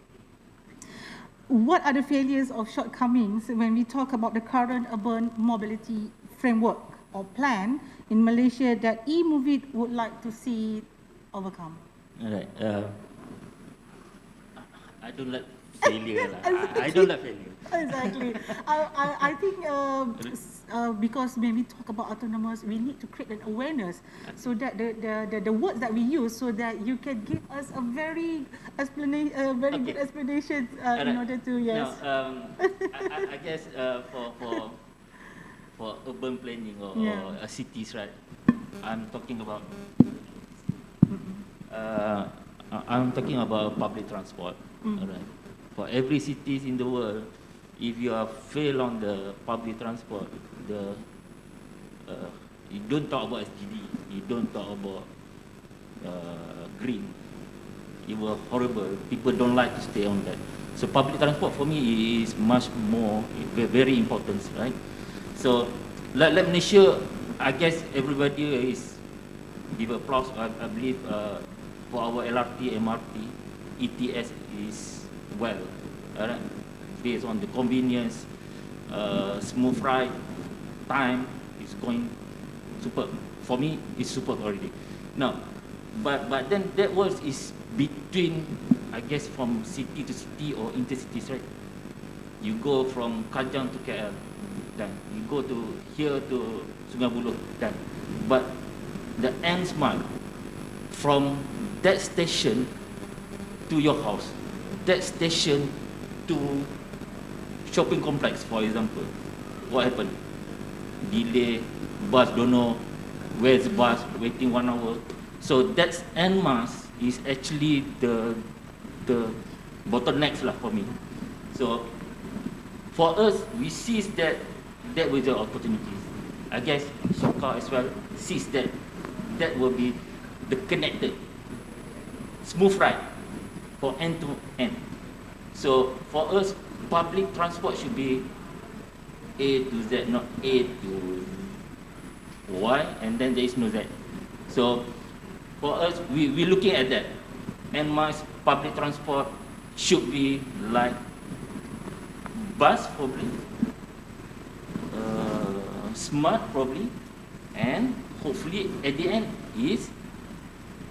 what are the failures or shortcomings when we talk about the current urban mobility framework or plan in Malaysia that eMovit would like to see overcome? All right. I don't like failure. I don't like failure. Exactly. I think because when we talk about autonomous, we need to create an awareness so that the words that we use, so that you can give us a very good explanation in order to, yes. No, I guess for urban planning or cities, right? I'm talking about public transport. All right. For every cities in the world, if you are fail on the public transport, you don't talk about SGD, you don't talk about green. It was horrible. People don't like to stay on that. So public transport for me is much more very important, right? So let Malaysia, I guess everybody is give applause. I believe for our LRT, MRT, ETS is well, right? Based on the convenience, smooth ride, time is going super. For me, it's super already. Now, but then that was is between, I guess, from city to city or intercities, right? You go from Kajang to KL, done. You go to here to Sungai Buloh, done. But the end smart from that station to your house, that station to shopping complex, for example, what happened? Delay, bus don't know where's the bus, waiting 1 hour. So that's en masse is actually the bottlenecks lah for me. So for us, we seize that with the opportunities. I guess Soka as well sees that will be the connected smooth ride for end to end. So for us, public transport should be A to Z, not A to Y, and then there is no Z. So for us, we're looking at that. and my public transport should be like bus probably, smart probably, and hopefully at the end is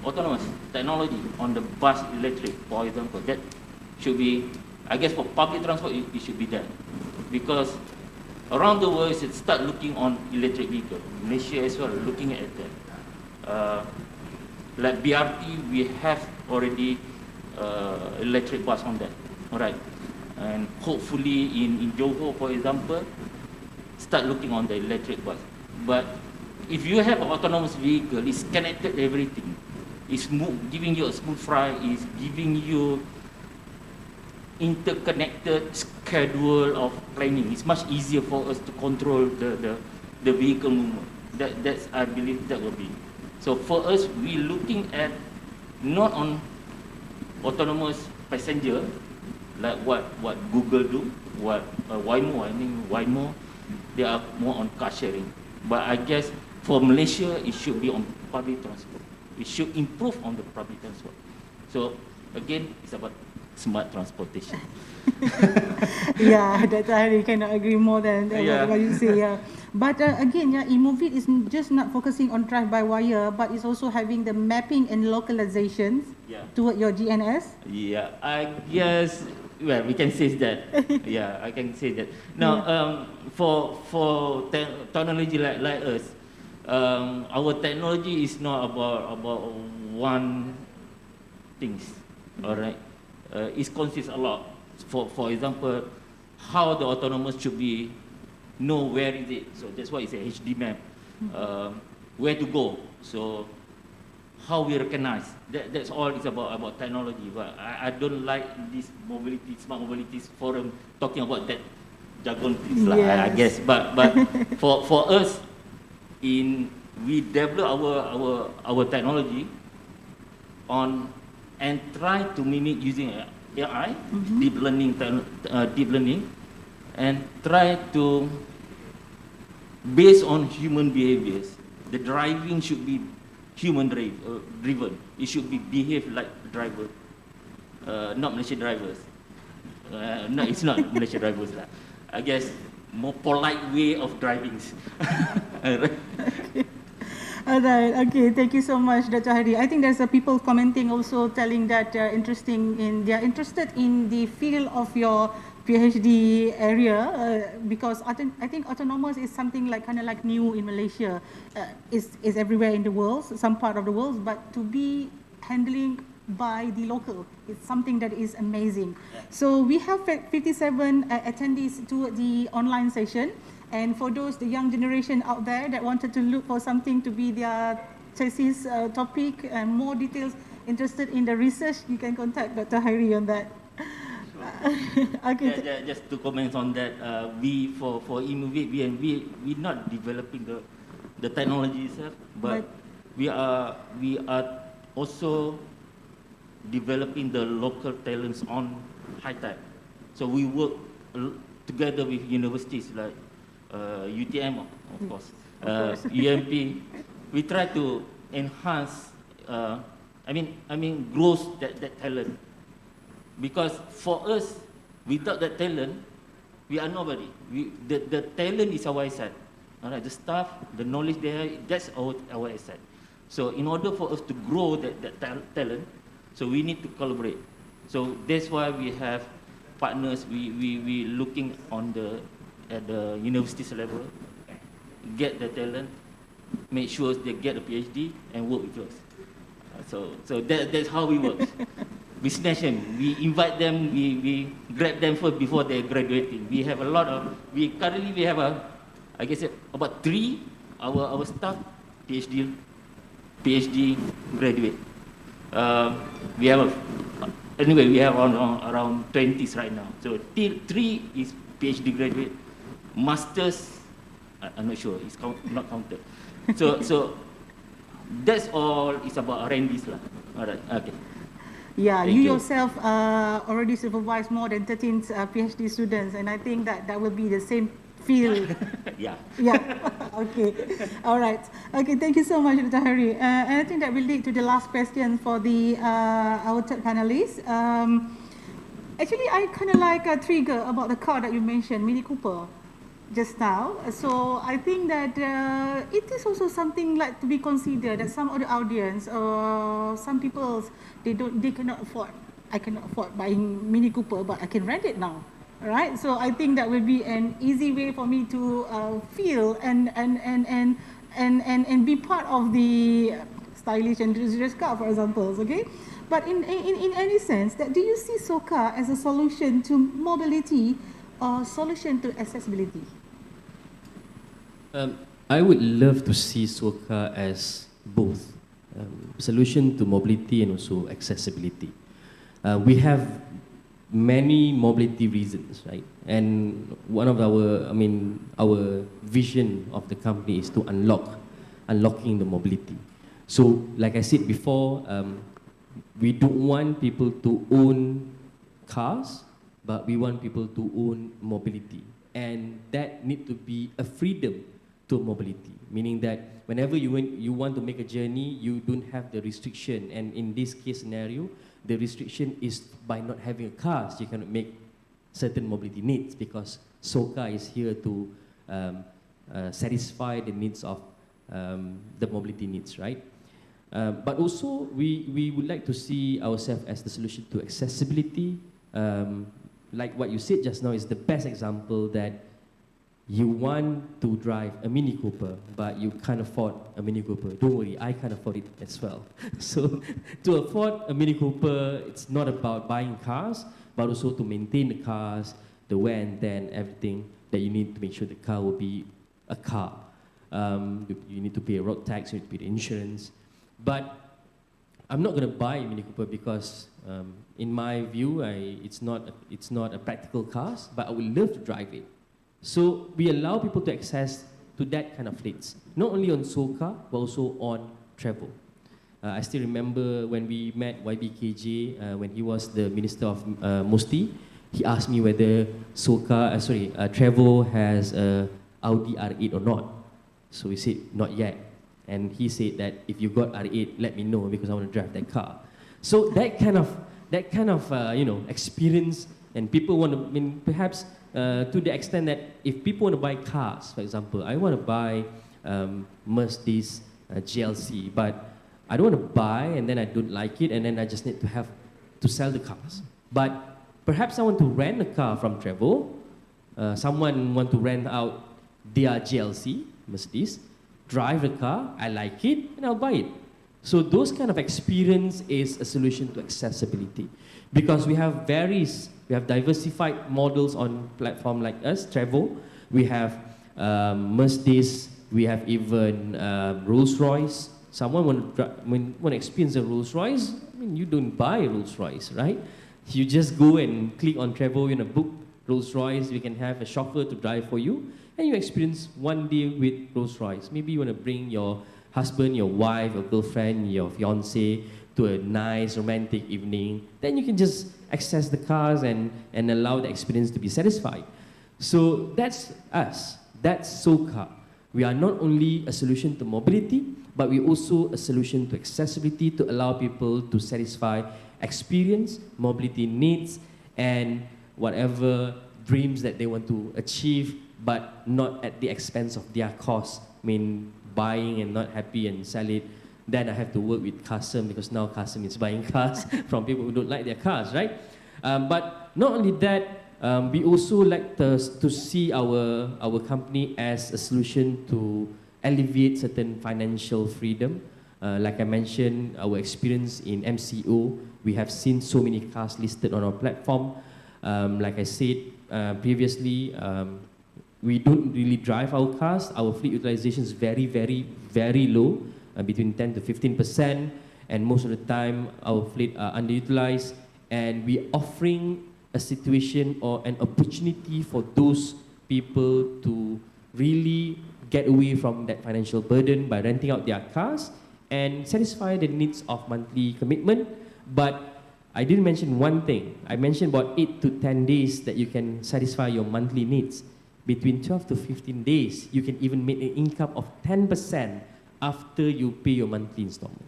autonomous technology on the bus electric, for example. That should be, I guess for public transport, it should be done. Because around the world, it start looking on electric vehicle. Malaysia as well, looking at that. Like BRT, we have already electric bus on that. All right. And hopefully in Johor, for example, start looking on the electric bus. But if you have an autonomous vehicle, it's connected to everything. It's giving you a smooth ride, it's giving you interconnected schedule of planning. It's much easier for us to control the vehicle movement. That's I believe that will be. So for us, we're looking at not on autonomous passenger, like what Google do, what Waymo, they are more on car sharing. But I guess for Malaysia, it should be on public transport. It should improve on the public transport. So again, it's about smart transportation. Yeah, that I cannot agree more than what you say. Yeah, but again, yeah, Immovit is just not focusing on drive-by-wire, but it's also having the mapping and localizations toward your GNS. Yeah, I guess. Well, we can say that. Yeah, I can say that. Now, for technology like us, our technology is not about one things. All right, it consists a lot. For example, how the autonomous should be know where is it. So that's why it's a HD map. Where to go. So how we recognize. That's all it's about technology. But I don't like this smart mobility forum talking about that jargon things lah, I guess. But for us, we develop our technology on and try to mimic using AI, deep learning, and try to based on human behaviors. The driving should be human driven. It should be behave like driver, not Malaysian drivers. No, it's not Malaysian drivers lah. I guess more polite way of driving. Alright, okay, thank you so much, Dr. Hari. I think there's people commenting also telling that they're interested in the field of your PhD area because I think autonomous is something like kind of like new in Malaysia. Is everywhere in the world, some part of the world, but to be handling by the local, it's something that is amazing. So we have 57 attendees to the online session. And for those, the young generation out there that wanted to look for something to be their thesis topic and more details, interested in the research, you can contact Dr. Hari on that. Okay. Just to comment on that, we for Immovit, we're not developing the technology itself, but we are also developing the local talents on high tech. So we work together with universities like UTM, of course, UMP. We try to enhance, growth that talent. Because for us, without that talent, we are nobody. The talent is our asset. All right, the staff, the knowledge there, that's our asset. So in order for us to grow that talent, so we need to collaborate. So that's why we have partners. We looking at the universities level, get the talent, make sure they get a PhD and work with us. So that's how we work. Business, we invite them, we grab them first before they're graduating. We have currently we have about 3 our staff PhD graduate. We have we have around 20s right now. So 3 is PhD graduate. Masters, I'm not sure, it's not counted. So that's all is about R&Ds lah. All right, okay. Yeah, you yourself already supervised more than 13 PhD students, and I think that will be the same feel. Yeah. Yeah, okay. All right. Okay, thank you so much, Dr. Hari. And I think that will lead to the last question for our third panelist. Actually, I kind of like a trigger about the car that you mentioned, Mini Cooper, just now. So I think that it is also something like to be considered that some of the audience or some people, they cannot afford. I cannot afford buying Mini Cooper, but I can rent it now. All right, so I think that will be an easy way for me to feel and be part of the stylish and luxurious car, for example. Okay, but in any sense, that do you see SOCA as a solution to mobility or solution to accessibility? I would love to see SOCA as both solution to mobility and also accessibility. We have many mobility reasons, right? And one of our vision of the company is to unlocking the mobility. So, like I said before, we don't want people to own cars, but we want people to own mobility. And that need to be a freedom to mobility, meaning that whenever you want to make a journey, you don't have the restriction. And in this case scenario, the restriction is by not having a car, so you cannot make certain mobility needs, because SOCA is here to satisfy the needs of the mobility needs, right? But also, we would like to see ourselves as the solution to accessibility. Like what you said just now is the best example that you want to drive a Mini Cooper, but you can't afford a Mini Cooper. Don't worry, I can't afford it as well. So to afford a Mini Cooper, it's not about buying cars, but also to maintain the cars, the wear and tear and everything that you need to make sure the car will be a car. You need to pay a road tax, you need to pay the insurance. But I'm not going to buy a Mini Cooper because, in my view, it's not a practical car, but I would love to drive it. So we allow people to access to that kind of fleets, not only on SOCA, but also on travel. I still remember when we met YBKJ, when he was the Minister of Musti, he asked me whether travel has a Audi R8 or not. So we said, not yet. And he said that if you got R8, let me know because I want to drive that car. So that kind of experience, and people want to, perhaps to the extent that if people want to buy cars, for example, I want to buy Mercedes GLC, but I don't want to buy and then I don't like it and then I just need to have to sell the cars. But perhaps I want to rent a car from Travel. Someone want to rent out their GLC, Mercedes, drive the car, I like it, and I'll buy it. So those kind of experience is a solution to accessibility. Because we have diversified models on platform like us, Travel. We have Mercedes, we have even Rolls-Royce. Someone want to experience a Rolls-Royce, you don't buy a Rolls-Royce, right? You just go and click on Travel, book Rolls-Royce, we can have a chauffeur to drive for you, and you experience one day with Rolls-Royce. Maybe you want to bring your husband, your wife, your girlfriend, your fiancé to a nice romantic evening. Then you can just access the cars and allow the experience to be satisfied. So that's us. That's SOCA. We are not only a solution to mobility, but we're also a solution to accessibility to allow people to satisfy experience, mobility needs, and whatever dreams that they want to achieve, but not at the expense of their cost. Buying and not happy and sell it, then I have to work with Qasim because now Qasim is buying cars from people who don't like their cars, right? But not only that, we also like to see our company as a solution to alleviate certain financial freedom. Like I mentioned, our experience in MCO, we have seen so many cars listed on our platform. Like I said previously, we don't really drive our cars. Our fleet utilization is very, very, very low, between 10 to 15%, and most of the time our fleet are underutilized, and we're offering a situation or an opportunity for those people to really get away from that financial burden by renting out their cars and satisfy the needs of monthly commitment. But I didn't mention one thing. I mentioned about 8 to 10 days that you can satisfy your monthly needs. between 12 to 15 days, you can even make an income of 10% after you pay your monthly installment.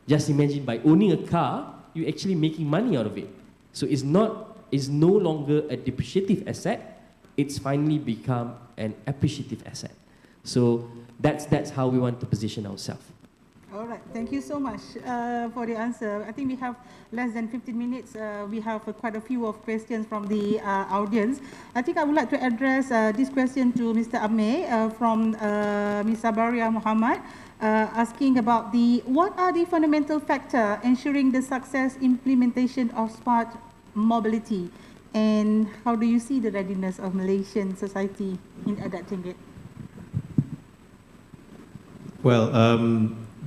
Just imagine by owning a car, you're actually making money out of it. So it's no longer a depreciative asset, it's finally become an appreciative asset. So that's how we want to position ourselves. All right, thank you so much for the answer. I think we have less than 15 minutes. We have quite a few of questions from the audience. I think I would like to address this question to Mr. Ameh from Ms. Sabaria Muhammad, asking about what are the fundamental factors ensuring the success implementation of smart mobility, and how do you see the readiness of Malaysian society in adapting it? Well,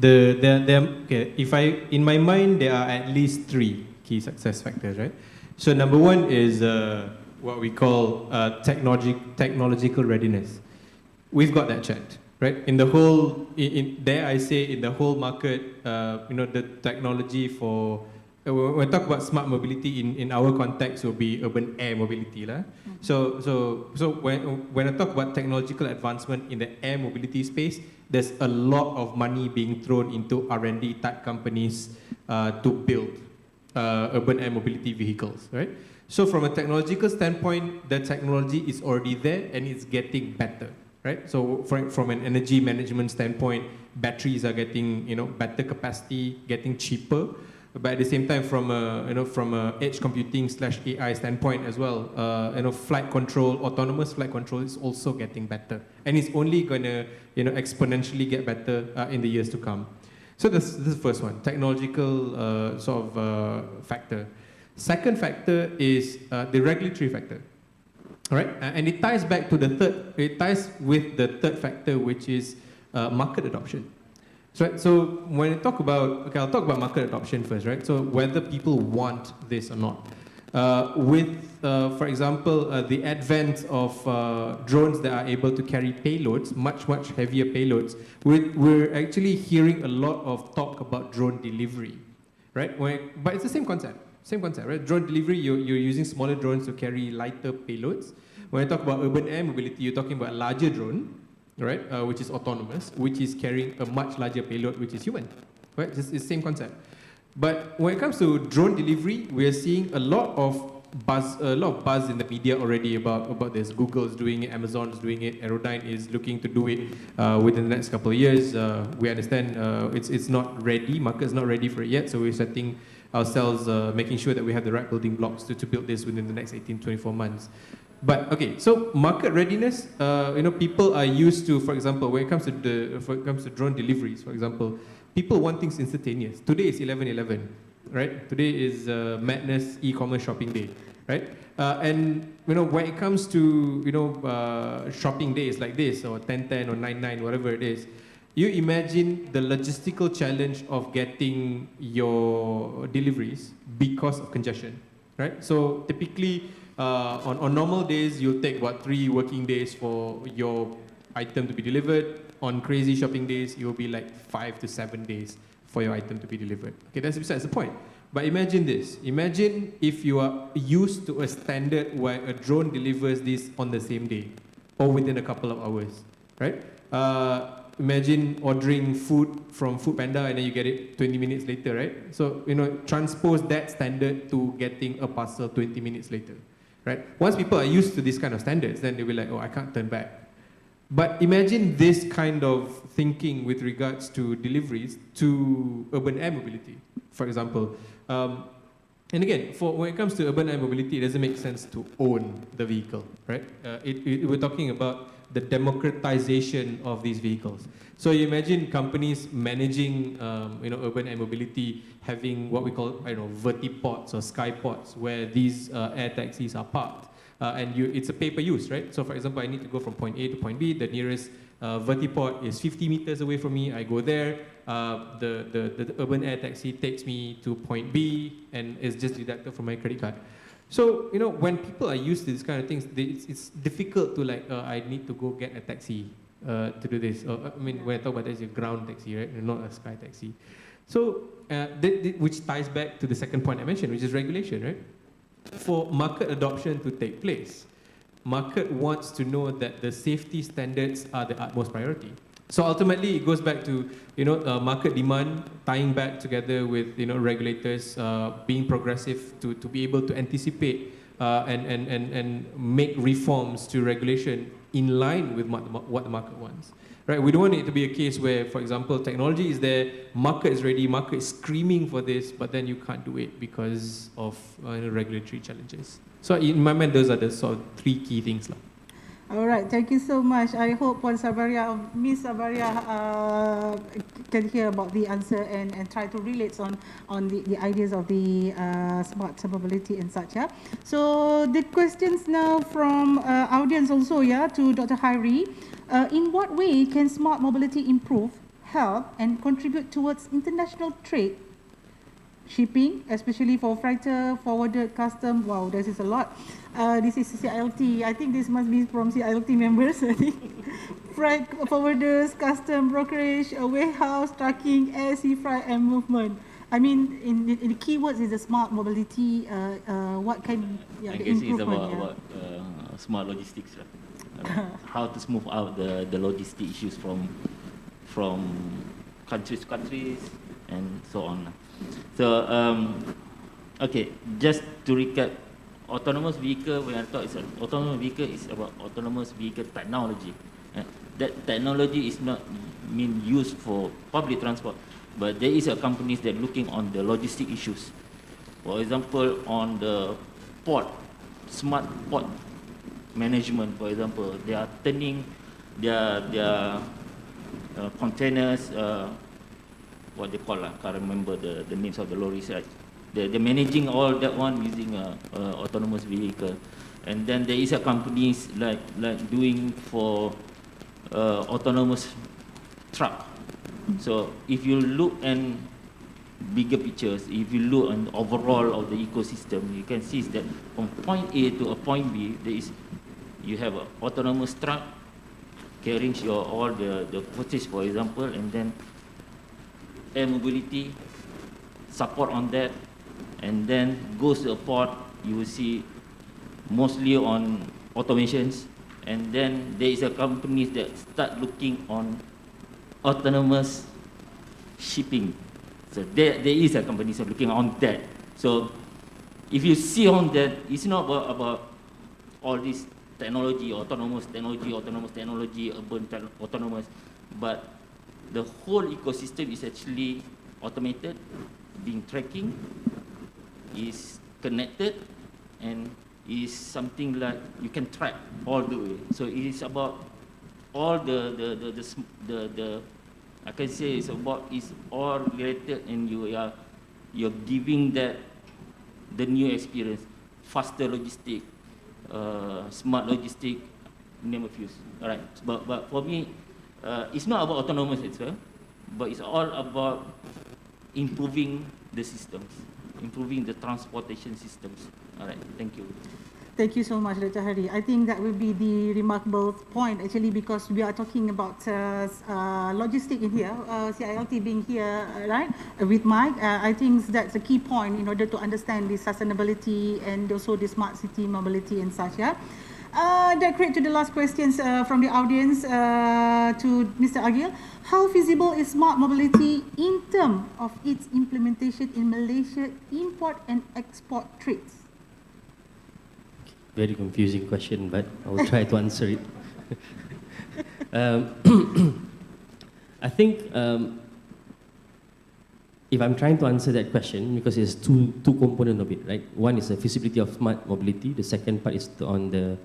in my mind, there are at least 3 key success factors, right? So number 1 is what we call technological readiness. We've got that checked, right? In the whole, in the whole market, the technology for, when we talk about smart mobility in our context, will be urban air mobility. So when I talk about technological advancement in the air mobility space, there's a lot of money being thrown into R&D type companies to build urban air mobility vehicles, right? So from a technological standpoint, the technology is already there and it's getting better, right? So from an energy management standpoint, batteries are getting better capacity, getting cheaper. But at the same time, from a edge computing / AI standpoint as well, flight control, autonomous flight control is also getting better, and it's only going to exponentially get better in the years to come. So this is the first one, technological factor. Second factor is the regulatory factor, all right? And it ties back to the third. It ties with the third factor, which is market adoption. So when I talk about, I'll talk about market adoption first, right? So whether people want this or not. For example, the advent of drones that are able to carry payloads, much heavier payloads, we're actually hearing a lot of talk about drone delivery, right? But it's the same concept, right? Drone delivery, you're using smaller drones to carry lighter payloads. When I talk about urban air mobility, you're talking about a larger drone, right, which is autonomous, which is carrying a much larger payload, which is human, right? It's the same concept. But when it comes to drone delivery, we are seeing a lot of buzz in the media already about this. Google's doing it, Amazon's doing it, Aerodyne is looking to do it within the next couple of years. We understand it's not ready, market's not ready for it yet, so we're setting ourselves, making sure that we have the right building blocks to build this within the next 18, 24 months. But okay, so market readiness, people are used to, for example, when it comes to drone deliveries, for example, people want things instantaneous. Today is 11/11, right? Today is Madness e-commerce shopping day, right? And when it comes to shopping days like this, or 10/10 or 9/9, whatever it is, you imagine the logistical challenge of getting your deliveries because of congestion, right? So typically, on normal days, you'll take 3 working days for your item to be delivered. On crazy shopping days, it will be like 5 to 7 days for your item to be delivered. Okay, that's besides the point. But imagine this. Imagine if you are used to a standard where a drone delivers this on the same day or within a couple of hours, right? Imagine ordering food from Foodpanda and then you get it 20 minutes later, right? So, transpose that standard to getting a parcel 20 minutes later. Right? Once people are used to this kind of standards, then they'll be like, oh, I can't turn back. But imagine this kind of thinking with regards to deliveries to urban air mobility, for example. And again, when it comes to urban air mobility, it doesn't make sense to own the vehicle, right? We're talking about the democratization of these vehicles. So you imagine companies managing, urban air mobility, having what we call, vertipods or skypods, where these air taxis are parked, and it's a pay-per-use, right? So for example, I need to go from point A to point B. The nearest vertipod is 50 meters away from me. I go there. The urban air taxi takes me to point B, and is just deducted from my credit card. So, when people are used to these kind of things, it's difficult to I need to go get a taxi to do this. When I talk about this, a ground taxi, right? Not a sky taxi. So, which ties back to the second point I mentioned, which is regulation, right? For market adoption to take place, market wants to know that the safety standards are the utmost priority. So ultimately, it goes back to market demand tying back together with regulators being progressive to be able to anticipate and make reforms to regulation in line with what the market wants. Right? We don't want it to be a case where, for example, technology is there, market is ready, market is screaming for this, but then you can't do it because of regulatory challenges. So in my mind, those are the sort of three key things. All right, thank you so much. I hope Puan Sabaria, Miss Sabaria can hear about the answer and try to relate on the ideas of the smart mobility and such. Yeah. So the questions now from audience also, yeah, to Dr. Hari. In what way can smart mobility improve, help, and contribute towards international trade? Shipping, especially for freighter, forwarded, custom. Wow, this is a lot. This is CLT. I think this must be from CLT members. I think freight forwarders, custom, brokerage, warehouse, trucking, air, sea freight, and movement. I mean, in the keywords is the smart mobility. What can I guess it's about smart logistics, right? How to smooth out the logistic issues from countries to countries and so on. So, okay, just to recap, autonomous vehicle, when I talk autonomous vehicle is about autonomous vehicle technology. That technology is not being used for public transport, but there is a companies that looking on the logistic issues. For example, on the port, smart port management, for example, they are turning their containers, what they call, I can't remember the names of the lorries, right? They're managing all that one using autonomous vehicle. And then there is a companies like doing for autonomous truck. So if you look at bigger pictures, if you look on the overall of the ecosystem, you can see that from point A to a point B, you have an autonomous truck carrying all the footage, for example, and then air mobility support on that, and then goes to a port. You will see mostly on automations, and then there is a company that start looking on autonomous shipping. So there is a company that looking on that. So if you see on that, it's not about all this technology, autonomous technology, urban autonomous, but the whole ecosystem is actually automated, being tracking, is connected, and is something like you can track all the way. So it is about all the I can say it's all related, and you're giving that the new experience, faster logistic, smart logistic, name a few. All right, but for me, it's not about autonomous itself, but it's all about improving the systems, improving the transportation systems. All right, thank you. Thank you so much, Dr. Hari. I think that will be the remarkable point, actually, because we are talking about logistic in here, CILT being here, right, with Mike. I think that's a key point in order to understand the sustainability and also the smart city mobility and such, yeah. That creates to the last questions from the audience to Mr. Agil. How feasible is smart mobility in terms of its implementation in Malaysia import and export trades? Very confusing question, but I will try to answer it. I think if I'm trying to answer that question, because there's two components of it, right? One is the feasibility of smart mobility. The second part is on the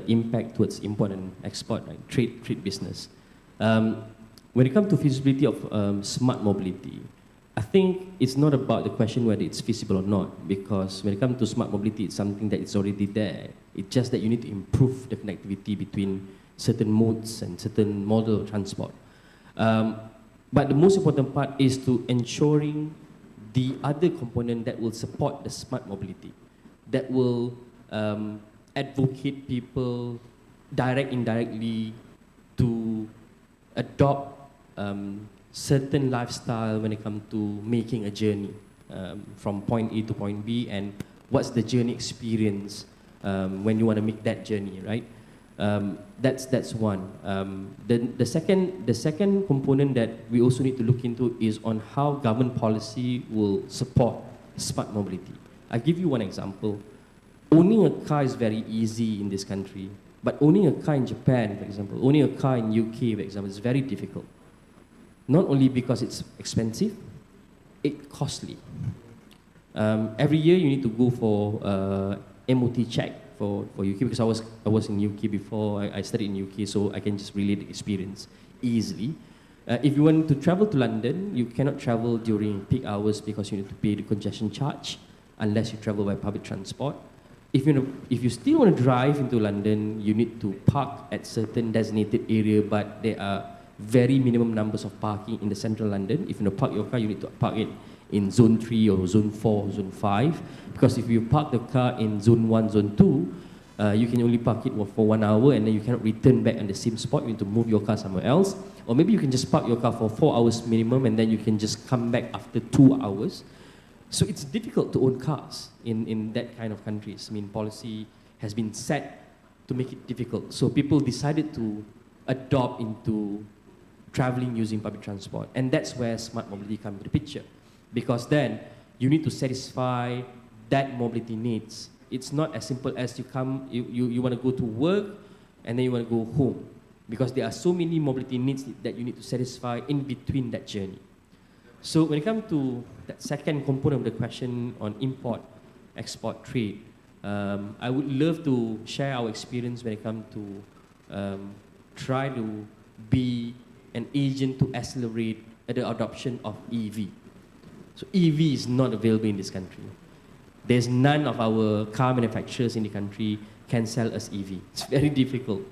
impact towards import and export, right? Trade business. When it comes to feasibility of smart mobility, I think it's not about the question whether it's feasible or not, because when it comes to smart mobility, it's something that is already there. It's just that you need to improve the connectivity between certain modes and certain model of transport. But the most important part is to ensuring the other component that will support the smart mobility, that will advocate people indirectly to adopt certain lifestyle when it comes to making a journey from point A to point B, and what's the journey experience when you want to make that journey, right? That's one. The second component that we also need to look into is on how government policy will support smart mobility. I'll give you one example. Owning a car is very easy in this country, but owning a car in Japan, for example, owning a car in UK, for example, is very difficult. Not only because it's expensive, it's costly. Every year you need to go for MOT check for UK, because I was in UK before, I studied in UK, so I can just relate the experience easily. If you want to travel to London, you cannot travel during peak hours because you need to pay the congestion charge unless you travel by public transport. If you still want to drive into London, you need to park at certain designated area, but there are very minimum numbers of parking in the central London. If you want to park your car, you need to park it in zone 3 or zone 4 or zone 5, because if you park the car in zone 1, zone 2, you can only park it for 1 hour and then you cannot return back on the same spot. You need to move your car somewhere else, or maybe you can just park your car for 4 hours minimum and then you can just come back after 2 hours. So it's difficult to own cars in that kind of countries. I mean, policy has been set to make it difficult. So people decided to adopt into traveling using public transport. And that's where smart mobility comes into the picture. Because then you need to satisfy that mobility needs. It's not as simple as you want to go to work and then you want to go home. Because there are so many mobility needs that you need to satisfy in between that journey. So when it comes to that second component of the question on import-export trade, I would love to share our experience when it comes to try to be an agent to accelerate the adoption of EV. So EV is not available in this country. There's none of our car manufacturers in the country can sell us EV. It's very difficult.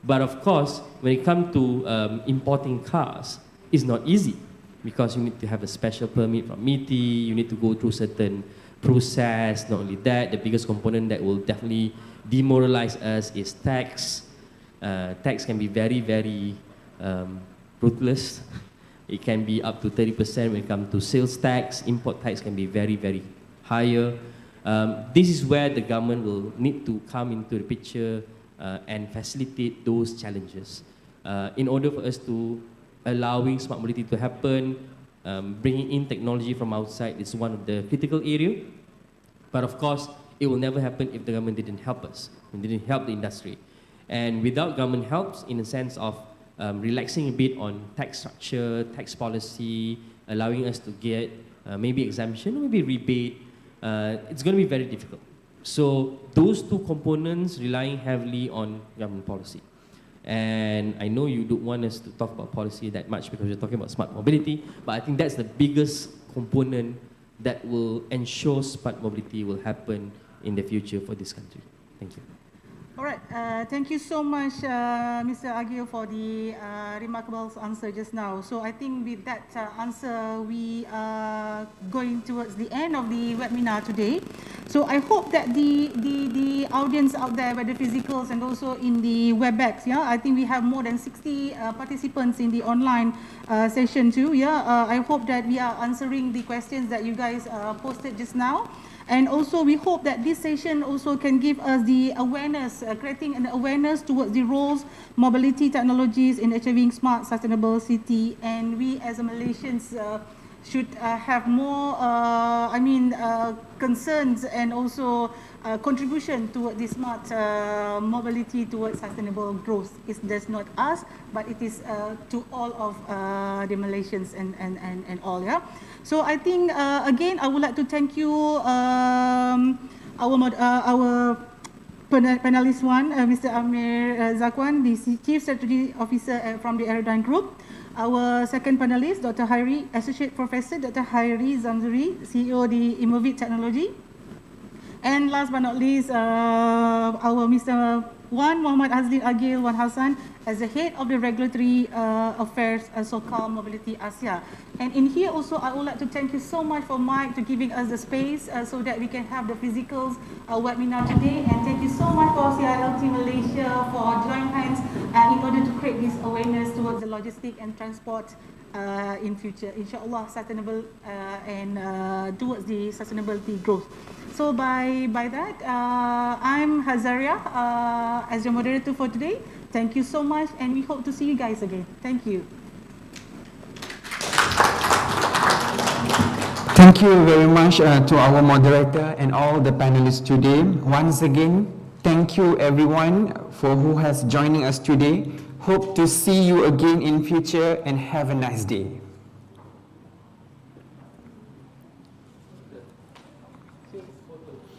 But of course, when it comes to importing cars, it's not easy, because you need to have a special permit from MITI, you need to go through certain process. Not only that, the biggest component that will definitely demoralize us is tax. Tax can be very, very ruthless. It can be up to 30% when it comes to sales tax. Import tax can be very, very higher. This is where the government will need to come into the picture and facilitate those challenges. In order for us to allowing smart mobility to happen, bringing in technology from outside is one of the critical areas. But of course, it will never happen if the government didn't help us, and didn't help the industry. And without government helps, in the sense of relaxing a bit on tax structure, tax policy, allowing us to get maybe exemption, maybe rebate, it's going to be very difficult. So those two components relying heavily on government policy. And I know you don't want us to talk about policy that much because we're talking about smart mobility, but I think that's the biggest component that will ensure smart mobility will happen in the future for this country. Thank you. All right, thank you so much, Mr. Agil, for the remarkable answer just now. So I think with that answer, we are going towards the end of the webinar today. So I hope that the audience out there, whether physicals and also in the WebEx, yeah, I think we have more than 60 participants in the online session too. Yeah, I hope that we are answering the questions that you guys posted just now. And also we hope that this session also can give us the awareness, creating an awareness towards the roles, mobility technologies in achieving smart, sustainable city. And we as Malaysians should have more, concerns and also contribution toward the smart mobility towards sustainable growth. It's just not us, but it is to all of the Malaysians and all, yeah. So I think, again, I would like to thank you, our panelist one, Mr. Amir Zakwan, the Chief Strategy Officer from the Aerodyne Group. Our second panelist, Dr. Hairi, Associate Professor Dr. Hairi Zamzuri, CEO of the Innovate Technology. And last but not least, our Mr. Wan Muhammad Azlin Agil Wan Hassan as the head of the regulatory affairs so-called Mobility Asia. And in here also, I would like to thank you so much for Mike to giving us the space so that we can have the physicals webinar today. And thank you so much for CLT Malaysia for joining hands in order to create this awareness towards the logistic and transport in future, inshallah, sustainable and towards the sustainability growth. So by that, I'm Hazaria as your moderator for today. Thank you so much, and we hope to see you guys again. Thank you. Thank you very much to our moderator and all the panelists today. Once again, thank you everyone for who has joining us today. Hope to see you again in future and have a nice day.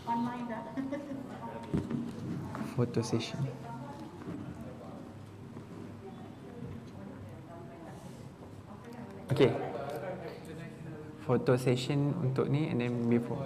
Online Photo session. Okay. Photo session untuk ni and then before.